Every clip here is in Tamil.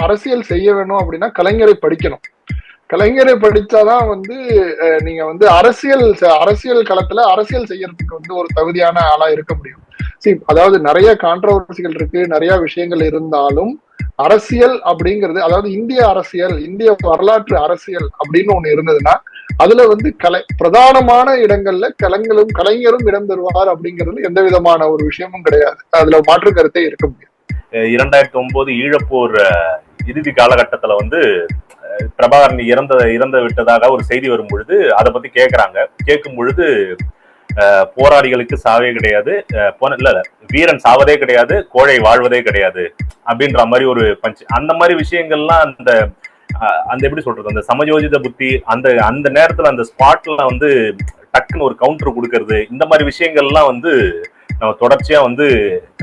அரசியல் செய்ய வேணும் அப்படின்னா கலைஞரை படிக்கணும். கலைஞரை படிச்சாதான் வந்து நீங்க வந்து அரசியல் களத்துல அரசியல் செய்யறதுக்கு வந்து ஒரு தகுதியான ஆளா இருக்க முடியும். அதாவது நிறைய கான்ட்ரவர்சிகள் இருக்கு, நிறைய விஷயங்கள் இருந்தாலும் அரசியல் அப்படிங்கிறது, அதாவது இந்திய அரசியல், இந்திய வரலாற்று அரசியல் அப்படின்னு ஒண்ணு இருந்ததுன்னா அதுல வந்து பிரதானமான இடங்கள்ல கலைஞரும் இடம் பெறுவார் அப்படிங்கிறது எந்த விதமான ஒரு விஷயமும் கிடையாது. அதுல மாற்று கருத்தே இருக்க முடியும். 2009 ஈழப்போர் இறுதி காலகட்டத்துல வந்து பிரபாகரன் இறந்து விட்டதாக ஒரு செய்தி வரும் பொழுது அதை பத்தி கேட்கும் பொழுது போராளிகளுக்கு சாவே கிடையாது, இல்ல வீரன் சாவதே கிடையாது, கோழை வாழ்வதே கிடையாது அப்படின்ற மாதிரி ஒரு பஞ்ச். அந்த மாதிரி விஷயங்கள்லாம் அந்த எப்படி சொல்றது, அந்த சமயோஜித புத்தி அந்த நேரத்துல அந்த ஸ்பாட்ல வந்து டக்குன்னு ஒரு கவுண்டர் கொடுக்கறது, இந்த மாதிரி விஷயங்கள்லாம் வந்து நம்ம தொடர்ச்சியா வந்து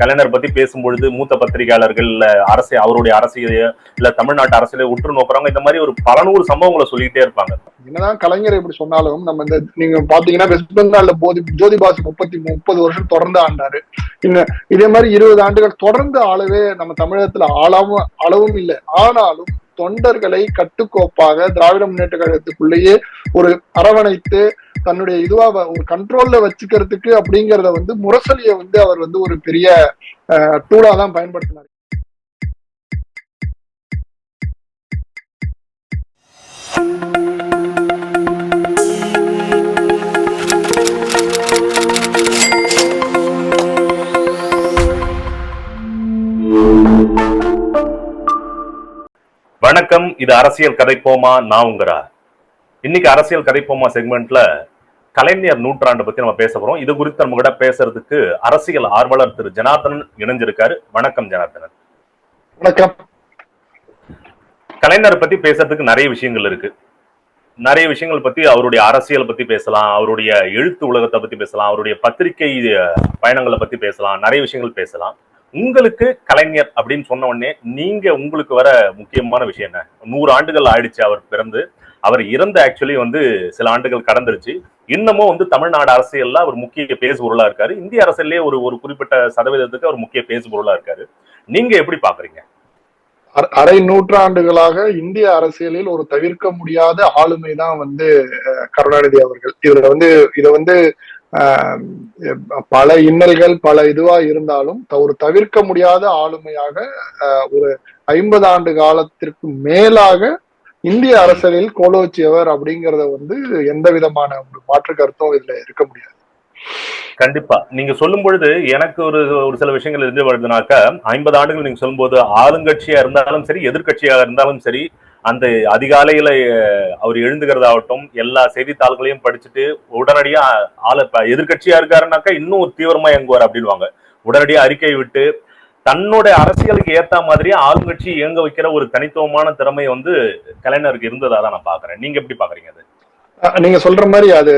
கலைஞர் பத்தி பேசும்பொழுது மூத்த பத்திரிகையாளர்கள் அவருடைய அரசியலையோ இல்ல தமிழ்நாட்டு அரசியலையோ உற்று நோக்குறவங்க இந்த மாதிரி ஒரு பல நூறு சம்பவங்களை சொல்லிக்கிட்டே இருப்பாங்க. என்னதான் கலைஞர் எப்படி சொன்னாலும் நம்ம இந்த நீங்க பாத்தீங்கன்னா வெஸ்ட் பெங்கால்ல ஜோதி பாசு 30 வருஷம் தொடர்ந்து ஆண்டாரு. இதே மாதிரி 20 ஆண்டுகள் தொடர்ந்து ஆளவே நம்ம தமிழகத்துல அளவும் இல்லை. ஆனாலும் தொண்டர்களை கட்டுக்கோப்பாக திராவிட முன்னேற்ற கழகத்துக்குள்ளேயே ஒரு அரவணைத்து தன்னுடைய இதுவா ஒரு கண்ட்ரோல்ல வச்சுக்கிறதுக்கு அப்படிங்கறத வந்து முரசொலியை வந்து அவர் வந்து ஒரு பெரிய டூலா தான் பயன்படுத்தினார். வணக்கம், இது அரசியல் கதைப்போமா, நான் உங்கரா. இன்னைக்கு அரசியல் கதைப்போமா செக்மெண்ட்ல கலைஞர் நூற்றாண்டு பத்தி நம்ம பேச போறோம். இது குறித்து நம்ம கூட பேசுறதுக்கு அரசியல் ஆர்வலர் திரு ஜனார்தனன் இணைஞ்சிருக்காரு. வணக்கம் ஜனார்தனன். வணக்கம். கலைஞரை பத்தி பேசுறதுக்கு நிறைய விஷயங்கள் இருக்கு. நிறைய விஷயங்கள் பத்தி, அவருடைய அரசியல் பத்தி பேசலாம், அவருடைய எழுத்து உலகத்தை பத்தி பேசலாம், அவருடைய பத்திரிகை பயணங்களை பத்தி பேசலாம், நிறைய விஷயங்கள் பேசலாம். உங்களுக்கு கலைஞர் அப்படின்னு சொன்ன உடனே நீங்க உங்களுக்கு வர முக்கியமான விஷயம் என்ன? 100 ஆண்டுகள் ஆயிடுச்சு அவர் பிறந்து. அவர் இறந்து ஆக்சுவலி வந்து சில ஆண்டுகள் கடந்துருச்சு. இன்னமும் வந்து தமிழ்நாடு அரசியல்ல அவர் முக்கிய பேசுபொருளா இருக்காரு. இந்திய அரசியலே ஒரு குறிப்பிட்ட சதவீதத்துக்கு அவர் முக்கிய பேசுபொருளா இருக்காரு. நீங்க எப்படி பாக்குறீங்க? அரை நூற்றாண்டுகளாக இந்திய அரசியலில் ஒரு தவிர்க்க முடியாத ஆளுமைதான் வந்து கருணாநிதி அவர்கள். இத வந்து பல இன்னல்கள் பல இதுவா இருந்தாலும் ஒரு தவிர்க்க முடியாத ஆளுமையாக ஒரு 50 ஆண்டு காலத்திற்கு மேலாக இந்திய அரசியலில் கோலோச்சியவர் அப்படிங்கறத வந்து எந்த விதமான ஒரு மாற்று கருத்தும் இதுல இருக்க முடியாது. கண்டிப்பா நீங்க சொல்லும் பொழுது எனக்கு ஒரு சில விஷயங்கள் இருந்து வருதுனாக்கா, 50 ஆண்டுகள் நீங்க சொல்லும் போது ஆளுங்கட்சியா இருந்தாலும் சரி, எதிர்கட்சியாக இருந்தாலும் சரி, அந்த அதிகாலையில அவர் எழுந்துகிறதாகட்டும், எல்லா செய்தித்தாள்களையும் படிச்சுட்டு உடனடியா எதிர்கட்சியா இருக்காருனாக்கா இன்னும் தீவிரமா இயங்குவார் அப்படின்வாங்க. உடனடியா அறிக்கை விட்டு தன்னோட அரசியலுக்கு ஏத்த மாதிரியே ஆளுங்கட்சி இயங்க வைக்கிற ஒரு தனித்துவமான திறமை வந்து கலைஞருக்கு இருந்ததா தான் நான் பாக்குறேன். நீங்க எப்படி பாக்குறீங்க? அது நீங்க சொல்ற மாதிரி அது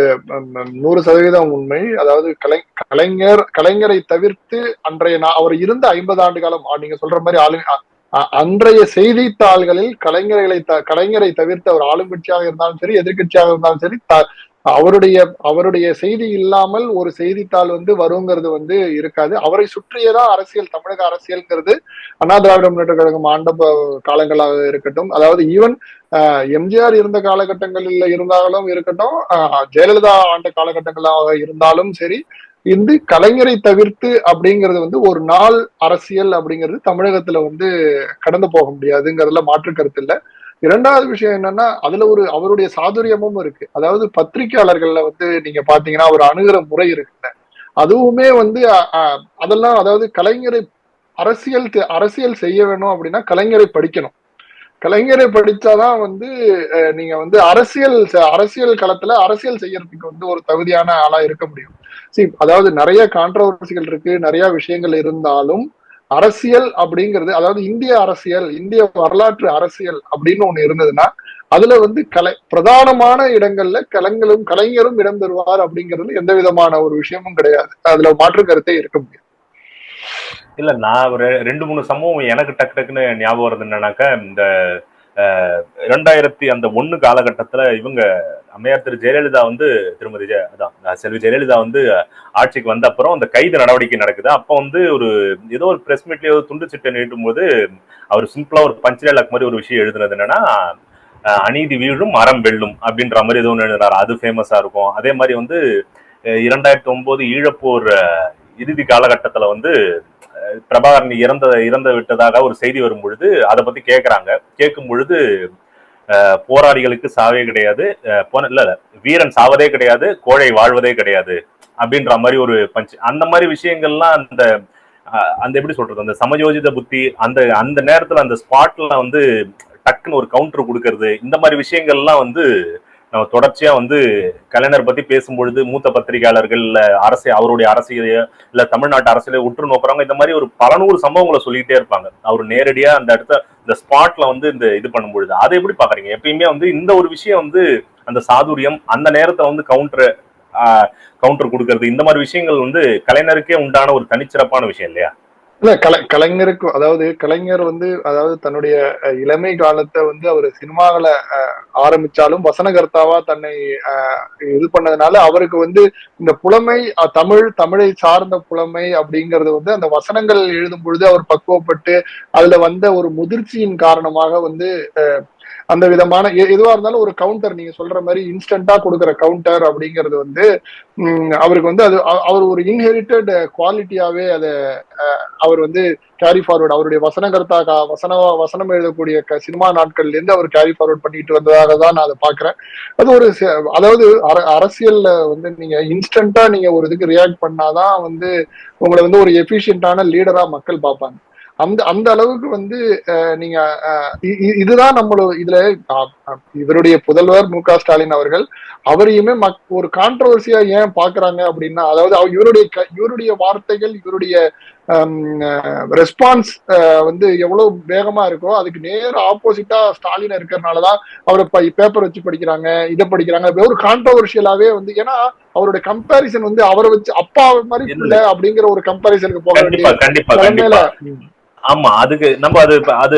100% உண்மை. அதாவது கலைஞரை தவிர்த்து அவர் இருந்த 50 ஆண்டு காலம் நீங்க சொல்ற மாதிரி அன்றைய செய்தித்தாள்களில் கலைஞரை தவிர்த்து அவர் ஆளுங்கட்சியாக இருந்தாலும் சரி, எதிர்கட்சியாக இருந்தாலும் சரி, அவருடைய செய்தி இல்லாமல் ஒரு செய்தித்தாள் வந்து வருங்கிறது வந்து இருக்காது. அவரை சுற்றியதான் அரசியல், தமிழக அரசியல்ங்கிறது அண்ணா திராவிட முன்னேற்ற கழகம் ஆண்ட காலங்களாக இருக்கட்டும், அதாவது ஈவன் எம்ஜிஆர் இருந்த காலகட்டங்களில் இருந்தாலும் இருக்கட்டும், ஜெயலலிதா ஆண்ட காலகட்டங்களாக இருந்தாலும் சரி, இந்த கலைஞரை தவிர்த்து அப்படிங்கிறது வந்து ஒரு நாள் அரசியல் அப்படிங்கிறது தமிழகத்துல வந்து கடந்து போக முடியாதுங்கிறதுல மாற்று கருத்து இல்லை. இரண்டாவது விஷயம் என்னன்னா, அதுல அவருடைய சாதுரியமும் இருக்கு. அதாவது பத்திரிகையாளர்கள்ல வந்து நீங்க பாத்தீங்கன்னா அவர் அணுகிற முறை இருக்குல்ல, அதுவுமே வந்து அதெல்லாம், அதாவது கலைஞரை அரசியல் செய்ய வேணும் அப்படின்னா கலைஞரை படிக்கணும். கலைஞரை படிச்சாதான் வந்து நீங்க வந்து அரசியல் களத்துல அரசியல் செய்யறதுக்கு வந்து ஒரு தகுதியான ஆளா இருக்க முடியும். அதாவது நிறைய கான்ட்ரவர்சிகள் இருக்கு, நிறைய விஷயங்கள் இருந்தாலும் அரசியல் அப்படிங்கிறது, அதாவது இந்திய அரசியல், இந்திய வரலாற்று அரசியல் அப்படின்னு ஒண்ணு இருந்ததுன்னா அதுல வந்து பிரதானமான இடங்கள்ல கலைஞரும் இடம் பெறுவார் அப்படிங்கிறது எந்த விதமான ஒரு விஷயமும் கிடையாது. அதுல மாற்று கருத்தே இருக்க முடியும். இல்ல, நான் ஒரு 2-3 சம்பவம் எனக்கு டக்குன்னு ஞாபகம் வருது. என்னன்னாக்கா, இந்த 2001 காலகட்டத்துல இவங்க அம்மையார் திரு ஜெயலலிதா வந்து அதான் செல்வி ஜெயலலிதா வந்து ஆட்சிக்கு வந்த அப்புறம் அந்த கைது நடவடிக்கை நடக்குது. அப்போ வந்து ஏதோ ஒரு பிரஸ் மீட்ல துண்டு சிட்டை நீட்டும் போது அவர் சிம்பிளா ஒரு பஞ்ச் டைலாக் மாதிரி ஒரு விஷயம் எழுதுனது என்னன்னா, அநீதி வீழும் அறம் வெல்லும் அப்படின்ற மாதிரி ஏதோ ஒன்று எழுதுறாரு. அது ஃபேமஸா இருக்கும். அதே மாதிரி வந்து 2009 ஈழப்போர் இறுதி காலகட்டத்துல வந்து பிரபாகரன் இறந்து விட்டதாக ஒரு செய்தி வரும் பொழுது அதை பத்தி கேட்கறாங்க. கேட்கும் பொழுது போராளிகளுக்கு சாவே கிடையாது, இல்ல வீரன் சாவதே கிடையாது, கோழை வாழ்வதே கிடையாது அப்படின்ற மாதிரி ஒரு பஞ்ச். அந்த மாதிரி விஷயங்கள்லாம் அந்த அந்த எப்படி சொல்றது, அந்த சமயோஜித புத்தி அந்த அந்த நேரத்துல அந்த ஸ்பாட்ல வந்து டக்குன்னு ஒரு கவுண்டர் கொடுக்கறது, இந்த மாதிரி விஷயங்கள்லாம் வந்து நம்ம தொடர்ச்சியா வந்து கலைஞர் பத்தி பேசும்பொழுது மூத்த பத்திரிகையாளர்கள் இல்ல அவருடைய அரசியலையோ இல்ல தமிழ்நாட்டு அரசியலையோ உற்று நோக்குறவங்க இந்த மாதிரி ஒரு பல நூறு சம்பவங்களை சொல்லிட்டே இருப்பாங்க. அவர் நேரடியா அந்த இடத்த இந்த ஸ்பாட்ல வந்து இந்த இது பண்ணும்பொழுது அதை எப்படி பாக்குறீங்க? எப்பயுமே வந்து இந்த ஒரு விஷயம் வந்து அந்த சாதுரியம் அந்த நேரத்தை வந்து கவுண்டர் கொடுக்கறது, இந்த மாதிரி விஷயங்கள் வந்து கலைஞருக்கே உண்டான ஒரு தனிச்சிறப்பான விஷயம் இல்லையா? இல்ல கலைஞருக்கு, அதாவது கலைஞர் வந்து அதாவது தன்னுடைய இளமை காலத்தை வந்து அவர் சினிமாவில ஆரம்பிச்சாலும் வசனகர்த்தாவா தன்னை இது பண்ணதுனால அவருக்கு வந்து இந்த புலமை தமிழை சார்ந்த புலமை அப்படிங்கிறது வந்து அந்த வசனங்கள் எழுதும் பொழுது அவர் பக்குவப்பட்டு அதுல வந்த ஒரு முதிர்ச்சியின் காரணமாக வந்து அந்த விதமான எதுவா இருந்தாலும் ஒரு கவுண்டர், நீங்க சொல்ற மாதிரி இன்ஸ்டன்டா கொடுக்குற கவுண்டர் அப்படிங்கிறது வந்து அவருக்கு வந்து அது அவர் ஒரு இன்ஹெரிட்டட் குவாலிட்டியாவே அதை அவர் வந்து கேரி ஃபார்வர்ட், அவருடைய வசனகர்த்தா வசனம் எழுதக்கூடிய சினிமா நாட்கள்ல இருந்து அவர் கேரி ஃபார்வர்ட் பண்ணிட்டு வந்ததாக தான் நான் அதை பாக்குறேன். அது ஒரு அதாவது அரசியல்ல வந்து நீங்க இன்ஸ்டன்டா நீங்க ஒரு இதுக்கு ரியாக்ட் பண்ணாதான் வந்து உங்களை வந்து ஒரு எஃபிஷியன்டான லீடரா மக்கள் பார்ப்பாங்க. அந்த அந்த அளவுக்கு வந்து நீங்க இதுதான் நம்மளோட இதுல இவருடைய புதல்வர் மு க ஸ்டாலின் அவர்கள் அவரையுமே ஒரு கான்ட்ரவர்சியா ஏன் பாக்குறாங்க அப்படின்னா, அதாவது இவருடைய வார்த்தைகள் இவருடைய ரெஸ்பான்ஸ் வந்து எவ்வளவு வேகமா இருக்கோ அதுக்கு நேர ஆப்போசிட்டா ஸ்டாலின் இருக்கிறதுனாலதான் அவரை பேப்பர் வச்சு படிக்கிறாங்க, இதை படிக்கிறாங்க, ஒரு கான்ட்ரவர்ஷியலாவே வந்து. ஏன்னா அவருடைய கம்பேரிசன் வந்து அவரை வச்சு அப்பா மாதிரி இல்லை அப்படிங்கிற ஒரு கம்பேரிசனுக்கு போக வேண்டிய. ஆமா, அதுக்கு நம்ம அது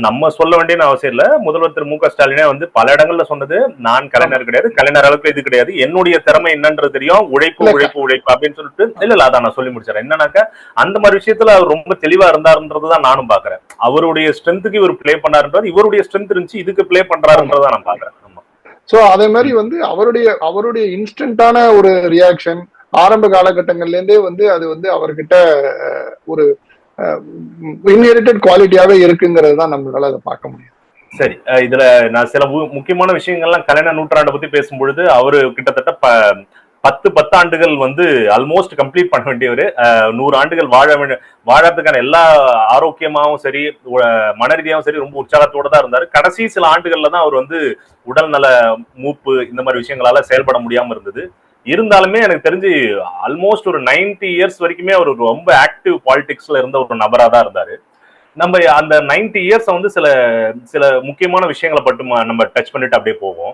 நம்ம சொல்ல வேண்டிய அவசியம் இல்ல. முதல்வர் திரு மு க ஸ்டாலினே வந்து பல இடங்கள்ல சொன்னது, நான் கலைஞர் கிடையாது, கலைஞர் அளவுக்கு இது கிடையாது, என்னுடைய திறமை என்னன்றது தெரியும், உழைப்பு உழைப்பு உழைப்பு அப்படின்னு சொல்லிட்டு இல்ல அதான் நான் சொல்லி முடிச்சிடறேன். என்னன்னாக்கா அந்த மாதிரி விஷயத்துல அவர் ரொம்ப தெளிவா இருந்தாருன்றதுதான் நானும் பாக்குறேன். அவருடைய ஸ்ட்ரென்த்துக்கு இவர் பிளே பண்ணாருன்றது, இவருடைய ஸ்ட்ரென்த் இருந்துச்சு இதுக்கு பிளே பண்றாருன்றதான் நான் பாக்குறேன். சோ அதே மாதிரி வந்து அவருடைய இன்ஸ்டன்டான ஒரு ரியாக்ஷன் ஆரம்ப காலகட்டங்கள்ல இருந்தே வந்து அது வந்து அவர்கிட்ட ஒரு இன்ஹெரிட்டட் குவாலிட்டியாவே இருக்குங்கிறது தான் நம்மளால அதை பார்க்க முடியும். சரி, இதுல நான் சில முக்கியமான விஷயங்கள்லாம் கலைஞர் நூற்றாண்டை பத்தி பேசும்பொழுது அவரு கிட்டத்தட்ட 10 ஆண்டுகள் வந்து ஆல்மோஸ்ட் கம்ப்ளீட் பண்ண வேண்டியவர். 100 ஆண்டுகள் வாழறதுக்கான எல்லா ஆரோக்கியமாவும் சரி மன ரீதியாவும் சரி ரொம்ப உற்சாகத்தோட தான் இருந்தாரு. கடைசி சில ஆண்டுகள்ல தான் அவர் வந்து உடல்நல மூப்பு இந்த மாதிரி விஷயங்களால செயல்பட முடியாம இருந்தது. இருந்தாலுமே எனக்கு தெரிஞ்சு ஆல்மோஸ்ட் ஒரு 90 இயர்ஸ் வரைக்குமே அவர் ரொம்ப ஆக்டிவ் பாலிடிக்ஸ்ல இருந்த ஒரு நபரா தான் இருந்தாரு. நம்ம அந்த 90 இயர்ஸ் வந்து சில சில முக்கியமான விஷயங்களை பட்டு நம்ம டச் பண்ணிட்டு அப்படியே போவோம்.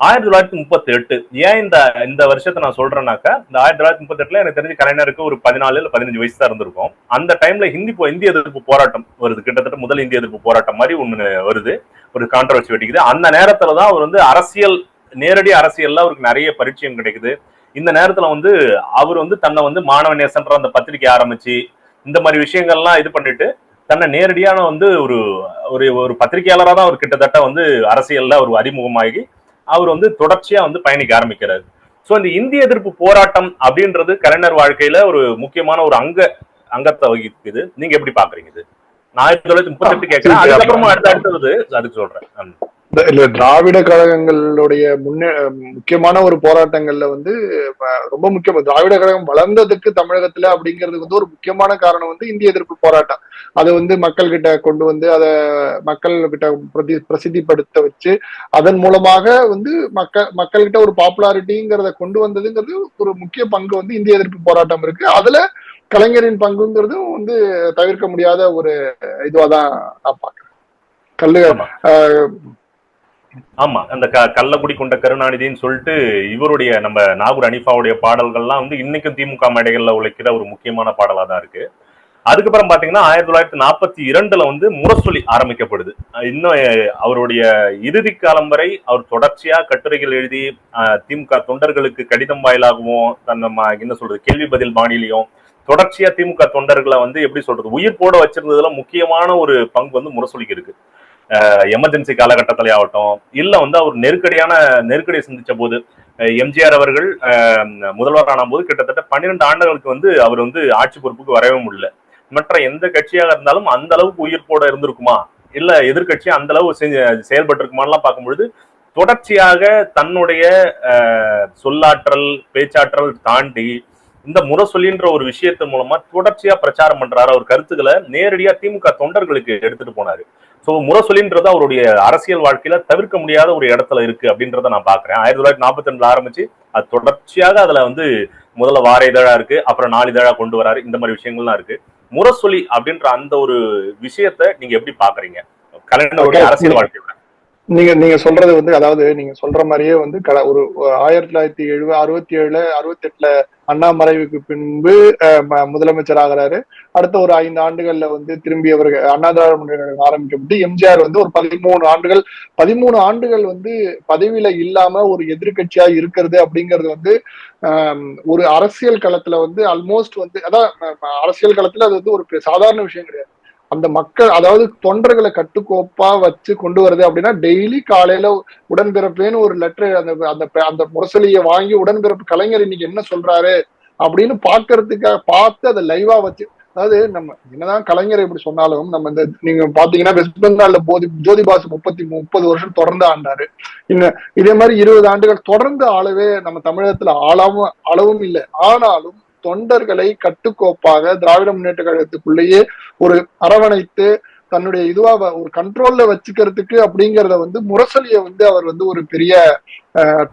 1938 ஏன் இந்த வருஷத்தை நான் சொல்றேன்னாக்கா, இந்த 1938 எனக்கு தெரிஞ்சு கலைஞருக்கு ஒரு 14 இல்ல 15 வயசு தான் இருந்திருக்கும். அந்த டைம்ல இந்திய எதிர்ப்பு போராட்டம் வருது. கிட்டத்தட்ட முதல் இந்திய எதிர்ப்பு போராட்டம் மாதிரி ஒண்ணு வருது, ஒரு கான்ட்ரவர்சி வெட்டிக்குது. அந்த நேரத்துலதான் அவர் வந்து நேரடி அரசியல்ல அவருக்கு நிறைய பரிச்சயம் கிடைக்குது. இந்த நேரத்துல வந்து அவர் வந்து தன்னை வந்து மாணவ நேசன்ற அந்த பத்திரிகை ஆரம்பிச்சு இந்த மாதிரி விஷயங்கள்லாம் இது பண்ணிட்டு தன்னை நேரடியான வந்து ஒரு பத்திரிகையாளராக தான் அவர் கிட்டத்தட்ட வந்து அரசியல்ல ஒரு அறிமுகமாகி அவர் வந்து தொடர்ச்சியா வந்து பயணிக்க ஆரம்பிக்கிறாரு. சோ இந்த இந்திய எதிர்ப்பு போராட்டம் அப்படின்றது கலைஞர் வாழ்க்கையில ஒரு முக்கியமான ஒரு அங்கத்தை வகிக்குது. நீங்க எப்படி பாக்குறீங்க? இது 1938 கேட்கிறேன், அதுக்கப்புறமா அடுத்தது அதுக்கு சொல்றேன். இல்ல, திராவிட கழகங்களுடைய முக்கியமான ஒரு போராட்டங்கள்ல வந்து ரொம்ப முக்கியம். திராவிட கழகம் வளர்ந்ததுக்கு தமிழகத்துல அப்படிங்கிறதுக்கு வந்து ஒரு முக்கியமான காரணம் வந்து இந்திய எதிர்ப்பு போராட்டம். அதை வந்து மக்கள் கிட்ட கொண்டு வந்து அதை மக்கள் கிட்ட பிரசித்திப்படுத்த வச்சு அதன் மூலமாக வந்து மக்கள்கிட்ட ஒரு பாப்புலாரிட்டிங்கிறத கொண்டு வந்ததுங்கிறது ஒரு முக்கிய பங்கு வந்து இந்திய எதிர்ப்பு போராட்டம் இருக்கு. அதுல கலைஞரின் பங்குங்கிறதும் வந்து தவிர்க்க முடியாத ஒரு இதுவாதான் நான் பாக்குறேன். ஆமா, அந்த கள்ளக்குடி கொண்ட கருணாநிதினு சொல்லிட்டு இவருடைய நம்ம நாகூர் அனிஃபாவுடைய பாடல்கள்லாம் வந்து இன்னைக்கும் திமுக மேடைகள்ல உழைக்கிற ஒரு முக்கியமான பாடலா தான் இருக்கு. அதுக்கப்புறம் பாத்தீங்கன்னா 1942 வந்து முரசொலி ஆரம்பிக்கப்படுது. இன்னும் அவருடைய இறுதி காலம் வரை அவர் தொடர்ச்சியா கட்டுரைகள் எழுதி திமுக தொண்டர்களுக்கு கடிதம் வாயிலாகவும் என்ன சொல்றது கேள்வி பதில் பாணியிலையும் தொடர்ச்சியா திமுக தொண்டர்களை வந்து எப்படி சொல்றது உயிர் போட வச்சிருந்ததுல முக்கியமான ஒரு பங்கு வந்து முரசொலிக்கு இருக்கு. எமர்ஜென்சி காலகட்டத்திலே ஆகட்டும், இல்ல வந்து அவர் நெருக்கடியை சந்திச்ச போது எம்ஜிஆர் அவர்கள் முதல்வரான போது கிட்டத்தட்ட 12 ஆண்டுகளுக்கு வந்து அவர் வந்து ஆட்சி பொறுப்புக்கு வரவே முடியல. மற்ற எந்த கட்சியாக இருந்தாலும் அந்த அளவுக்கு உயிர் போட இருந்திருக்குமா, இல்ல எதிர்கட்சி அந்த அளவு செயல்பட்டு இருக்குமான்லாம் பார்க்கும்பொழுது தொடர்ச்சியாக தன்னுடைய சொல்லாற்றல் பேச்சாற்றல் தாண்டி இந்த முரசொலின்ற ஒரு விஷயத்தின் மூலமா தொடர்ச்சியா பிரச்சாரம் பண்றாரு. அவர் கருத்துக்களை நேரடியா திமுக தொண்டர்களுக்கு எடுத்துட்டு போனாரு. சோ முரசொலின்றது அவருடைய அரசியல் வாழ்க்கையில தவிர்க்க முடியாத ஒரு இடத்துல இருக்கு அப்படின்றத நான் பாக்குறேன். 1942 ஆரம்பிச்சு அது தொடர்ச்சியாக அதுல வந்து முதல்ல வார இதழா இருக்கு, அப்புறம் நாளிதழா கொண்டு வராரு, இந்த மாதிரி விஷயங்கள்லாம் இருக்கு. முரசொலி அப்படின்ற அந்த ஒரு விஷயத்த நீங்க எப்படி பாக்குறீங்க கலைஞருடைய அரசியல் வாழ்க்கையோட? நீங்க சொல்றது வந்து, அதாவது நீங்க சொல்ற மாதிரியே வந்து ஒரு 1967 68 அண்ணா மறைவுக்கு பின்பு முதலமைச்சர் ஆகிறாரு. அடுத்த ஒரு 5 ஆண்டுகள்ல வந்து திரும்பி அவர்கள் அண்ணா திராவிட முன்னேற்ற கழகம் ஆரம்பிக்கப்பட்டு எம்ஜிஆர் வந்து ஒரு 13 ஆண்டுகள் வந்து பதவியில இல்லாம ஒரு எதிர்கட்சியா இருக்கிறது அப்படிங்கிறது வந்து ஒரு அரசியல் களத்துல வந்து ஆல்மோஸ்ட் வந்து அதான் அரசியல் களத்துல அது வந்து ஒரு சாதாரண விஷயம் கிடையாது. அந்த மக்கள், அதாவது தொண்டர்களை கட்டுக்கோப்பா வச்சு கொண்டு வருது அப்படின்னா டெய்லி காலையில உடன்பிறப்பேன்னு ஒரு லெட்டர் அந்த முரசொலியை வாங்கி உடன்பிறப்பு கலைஞர் இன்னைக்கு என்ன சொல்றாரு அப்படின்னு பாக்குறதுக்காக பார்த்து அதை லைவா வச்சு, அதாவது நம்ம என்னதான் கலைஞர் இப்படி சொன்னாலும் நம்ம இந்த நீங்க பாத்தீங்கன்னா வெஸ்ட் பெங்கால்ல ஜோதி பாசு 30 வருஷம் தொடர்ந்து ஆண்டாரு. இன்னும் இதே மாதிரி 20 ஆண்டுகள் தொடர்ந்து ஆளவே நம்ம தமிழகத்துல அளவும் இல்லை. ஆனாலும் தொண்டர்களை கட்டுக்கோப்பாக திராவிட முன்னேற்ற கழகத்துக்குள்ளேயே ஒரு அரவணைத்து தன்னுடைய இதுவா ஒரு கண்ட்ரோல்ல வச்சுக்கிறதுக்கு அப்படிங்கறத வந்து முரசொலியை வந்து அவர் வந்து ஒரு பெரிய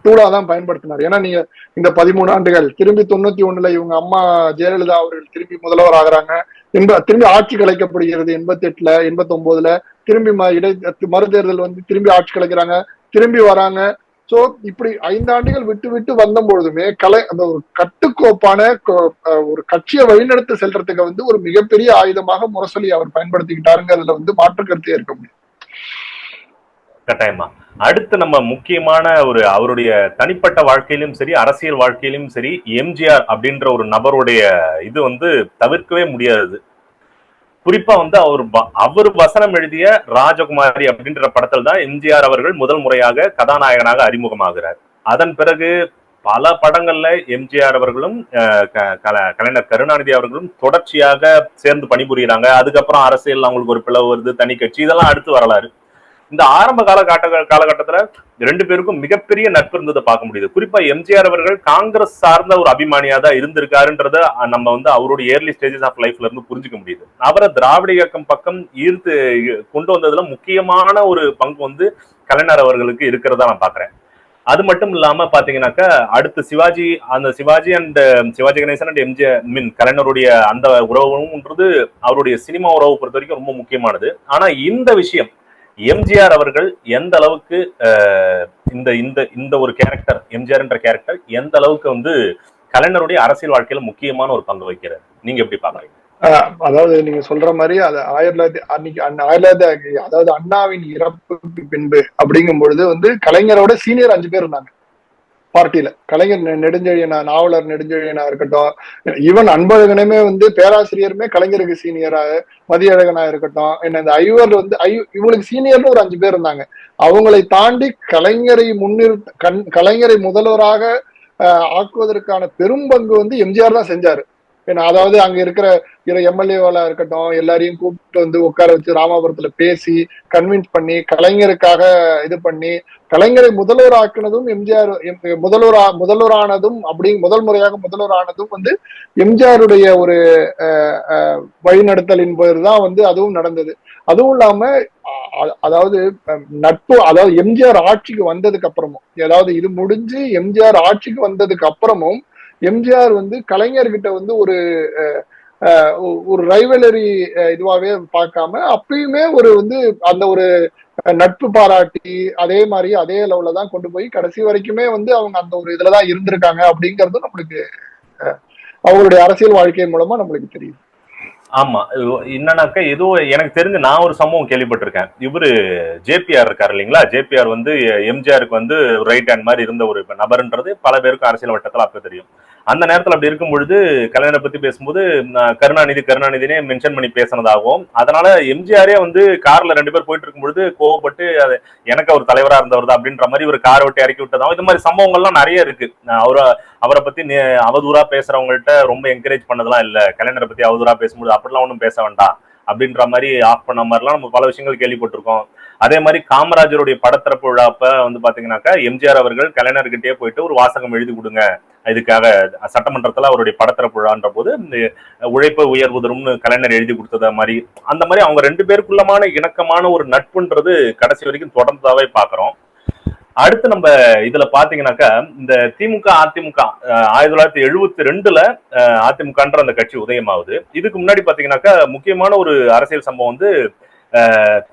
டூலா தான் பயன்படுத்தினார். ஏன்னா நீங்க இந்த 13 ஆண்டுகள் திரும்பி 91 இவங்க அம்மா ஜெயலலிதா அவர்கள் திரும்பி முதல்வர் ஆகுறாங்க, திரும்பி ஆட்சி கலைக்கப்படுகிறது 88 89 திரும்பி மறுதேர்தல் வந்து திரும்பி ஆட்சி கலைக்கிறாங்க, திரும்பி வராங்க. சோ இப்படி 5 ஆண்டுகள் விட்டு விட்டு வந்த பொழுதுமே அந்த ஒரு கட்டுக்கோப்பான ஒரு கட்சியை வழிநடத்த செல்றதுக்கு வந்து ஒரு மிகப்பெரிய ஆயுதமாக முரசொலி அவர் பயன்படுத்திக்கிட்டாருங்கிறதுல வந்து மாற்று கருத்தே இருக்க முடியும். கட்டாயமா. அடுத்து நம்ம முக்கியமான ஒரு அவருடைய தனிப்பட்ட வாழ்க்கையிலும் சரி அரசியல் வாழ்க்கையிலும் சரி எம்ஜிஆர் அப்படின்ற ஒரு நபருடைய இது வந்து தவிர்க்கவே முடியாது. குறிப்பா வந்து அவர் வசனம் எழுதிய ராஜகுமாரி அப்படின்ற படத்தில் தான் எம்ஜிஆர் அவர்கள் முதல் முறையாக கதாநாயகனாக அறிமுகமாகிறார். அதன் பிறகு பல படங்கள்ல எம்ஜிஆர் அவர்களும் கலைஞர் கருணாநிதி அவர்களும் தொடர்ச்சியாக சேர்ந்து பணிபுரிகிறாங்க. அதுக்கப்புறம் அரசியல் அவங்களுக்கு ஒரு பிளவு வருது, தனி கட்சி, இதெல்லாம் அடுத்து வரலாறு. இந்த ஆரம்ப காலகட்டத்துல 2 பேருக்கும் மிகப்பெரிய நட்பு இருந்ததை பார்க்க முடியுது. குறிப்பா எம்ஜிஆர் அவர்கள் காங்கிரஸ் சார்ந்த ஒரு அபிமானியா தான் இருந்திருக்காருன்றத நம்ம வந்து அவருடைய ஏர்லி ஸ்டேஜஸ் ஆஃப் லைஃப்ல இருந்து புரிஞ்சுக்க முடியுது. அவரை திராவிட இயக்கம் பக்கம் ஈர்த்து கொண்டு வந்ததுல முக்கியமான ஒரு பங்கு வந்து கலைஞர் அவர்களுக்கு இருக்கிறதா நான் பாக்குறேன். அது மட்டும் இல்லாம பாத்தீங்கன்னாக்கா அடுத்து சிவாஜி அண்ட் சிவாஜி கணேசன் அண்ட் எம்ஜிஆர் கலைஞருடைய அந்த உறவுன்றது அவருடைய சினிமா உறவு பொறுத்த வரைக்கும் ரொம்ப முக்கியமானது. ஆனா இந்த விஷயம் எம்ஜிஆர் அவர்கள் எந்த அளவுக்கு இந்த இந்த இந்த ஒரு கேரக்டர் எம்ஜிஆர் என்ற கேரக்டர் எந்த அளவுக்கு வந்து கலைஞருடைய அரசியல் வாழ்க்கையில முக்கியமான ஒரு பங்கு வகிக்கிறார், நீங்க எப்படி பாக்குறீங்க? அதாவது நீங்க சொல்ற மாதிரி அது 1900 அதாவது அண்ணாவின் இறப்புக்கு பின்பு அப்படிங்கும் பொழுது வந்து கலைஞரோட சீனியர் 5 பேர் இருந்தாங்க பார்ட்டியில. கலைஞர் நெடுஞ்செழியனா, நாவலர் நெடுஞ்செழியனா இருக்கட்டும், ஈவன் அன்பழகனுமே வந்து பேராசிரியருமே கலைஞருக்கு சீனியரா, மதியழகனா இருக்கட்டும், என்ன இந்த ஐவர் வந்து இவங்களுக்கு சீனியர்னு ஒரு 5 பேர் இருந்தாங்க. அவங்களை தாண்டி கலைஞரை முதல்வராக ஆக்குவதற்கான பெரும் பங்கு வந்து எம்ஜிஆர் தான் செஞ்சாரு. ஏன்னா அதாவது அங்க இருக்கிற எம்எல்ஏவா இருக்கட்டும் எல்லாரையும் கூப்பிட்டு வந்து உட்கார வச்சு ராமாபுரத்துல பேசி கன்வின்ஸ் பண்ணி கலைஞருக்காக இது பண்ணி கலைஞரை முதல்வர் ஆக்குனதும் எம்ஜிஆர் முதல்வரானதும் முதல் முறையாக முதல்வரானதும் வந்து எம்ஜிஆருடைய ஒரு வழிநடத்தலின் போதுதான் வந்து அதுவும் நடந்தது. அதுவும் இல்லாம அதாவது நட்பு, அதாவது எம்ஜிஆர் ஆட்சிக்கு வந்ததுக்கு அப்புறமும், அதாவது இது முடிஞ்சு எம்ஜிஆர் ஆட்சிக்கு வந்ததுக்கு அப்புறமும் எம்ஜிஆர் வந்து கலைஞர்கிட்ட வந்து ஒரு ரைவலரி இதுவாவே பார்க்காம அப்பயுமே வந்து அந்த ஒரு நட்பு பாராட்டி அதே மாதிரி அதே லெவல்ல தான் கொண்டு போய் கடைசி வரைக்குமே வந்து அவங்க அந்த ஒரு இதுலதான் இருந்திருக்காங்க அப்படிங்கறதும் நம்மளுக்கு அவங்களுடைய அரசியல் வாழ்க்கை மூலமா நம்மளுக்கு தெரியுது. ஆமா. என்னன்னாக்கா ஏதோ எனக்கு தெரிஞ்சு நான் ஒரு சம்பவம் கேள்விப்பட்டிருக்கேன். இவரு ஜேபிஆர் இருக்காரு இல்லைங்களா? ஜேபிஆர் வந்து எம்ஜிஆருக்கு வந்து ரைட் ஹேண்ட் மாதிரி இருந்த ஒரு நபர்ன்றது பல பேருக்கு அரசியல் வட்டத்துல அப்ப தெரியும். அந்த நேரத்துல அப்படி இருக்கும் பொழுது கலைஞரை பத்தி பேசும்போது கருணாநிதினே மென்ஷன் பண்ணி பேசினதாகவும், அதனால எம்ஜிஆரே வந்து கார்ல 2 பேர் போயிட்டு இருக்கும் பொழுது கோவப்பட்டு அது எனக்கு அவர் தலைவரா இருந்தவர் தான் அப்படின்ற மாதிரி ஒரு காரை விட்டு இறக்கி விட்டதாகவும், இது மாதிரி சம்பவங்கள்லாம் நிறைய இருக்கு. அவரை பத்தி அவதூறா பேசுறவங்கள்ட்ட ரொம்ப என்கரேஜ் பண்ணதெல்லாம் இல்ல. கலைஞரை பத்தி அவதூறா பேசும்போது அப்படிலாம் ஒன்றும் பேச வேண்டாம் அப்படின்ற மாதிரி ஆஃப் பண்ண மாதிரிலாம் நம்ம பல விஷயங்கள் கேள்விப்பட்டிருக்கோம். அதே மாதிரி காமராஜருடைய படத்திறப்பு விழாப்ப வந்து பாத்தீங்கன்னாக்கா எம்ஜிஆர் அவர்கள் கலைஞர்கிட்டயே போயிட்டு ஒரு வாசகம் எழுதி கொடுங்க, இதுக்காக சட்டமன்றத்துல அவருடைய படத்திறப்பு விழான்ற போது உழைப்பு உயர்வுதரும்னு கலைஞர் எழுதி கொடுத்தத மாதிரி, அந்த மாதிரி அவங்க 2 பேருக்குள்ளமான இணக்கமான ஒரு நட்புன்றது கடைசி வரைக்கும் தொடர்ந்ததாவே பாக்குறோம். அடுத்து நம்ம இதுல பாத்தீங்கன்னாக்கா இந்த திமுக அதிமுக 1972ல அதிமுகன்ற அந்த கட்சி உதயமாகுது. இதுக்கு முன்னாடி பாத்தீங்கன்னாக்கா முக்கியமான ஒரு அரசியல் சம்பவம் வந்து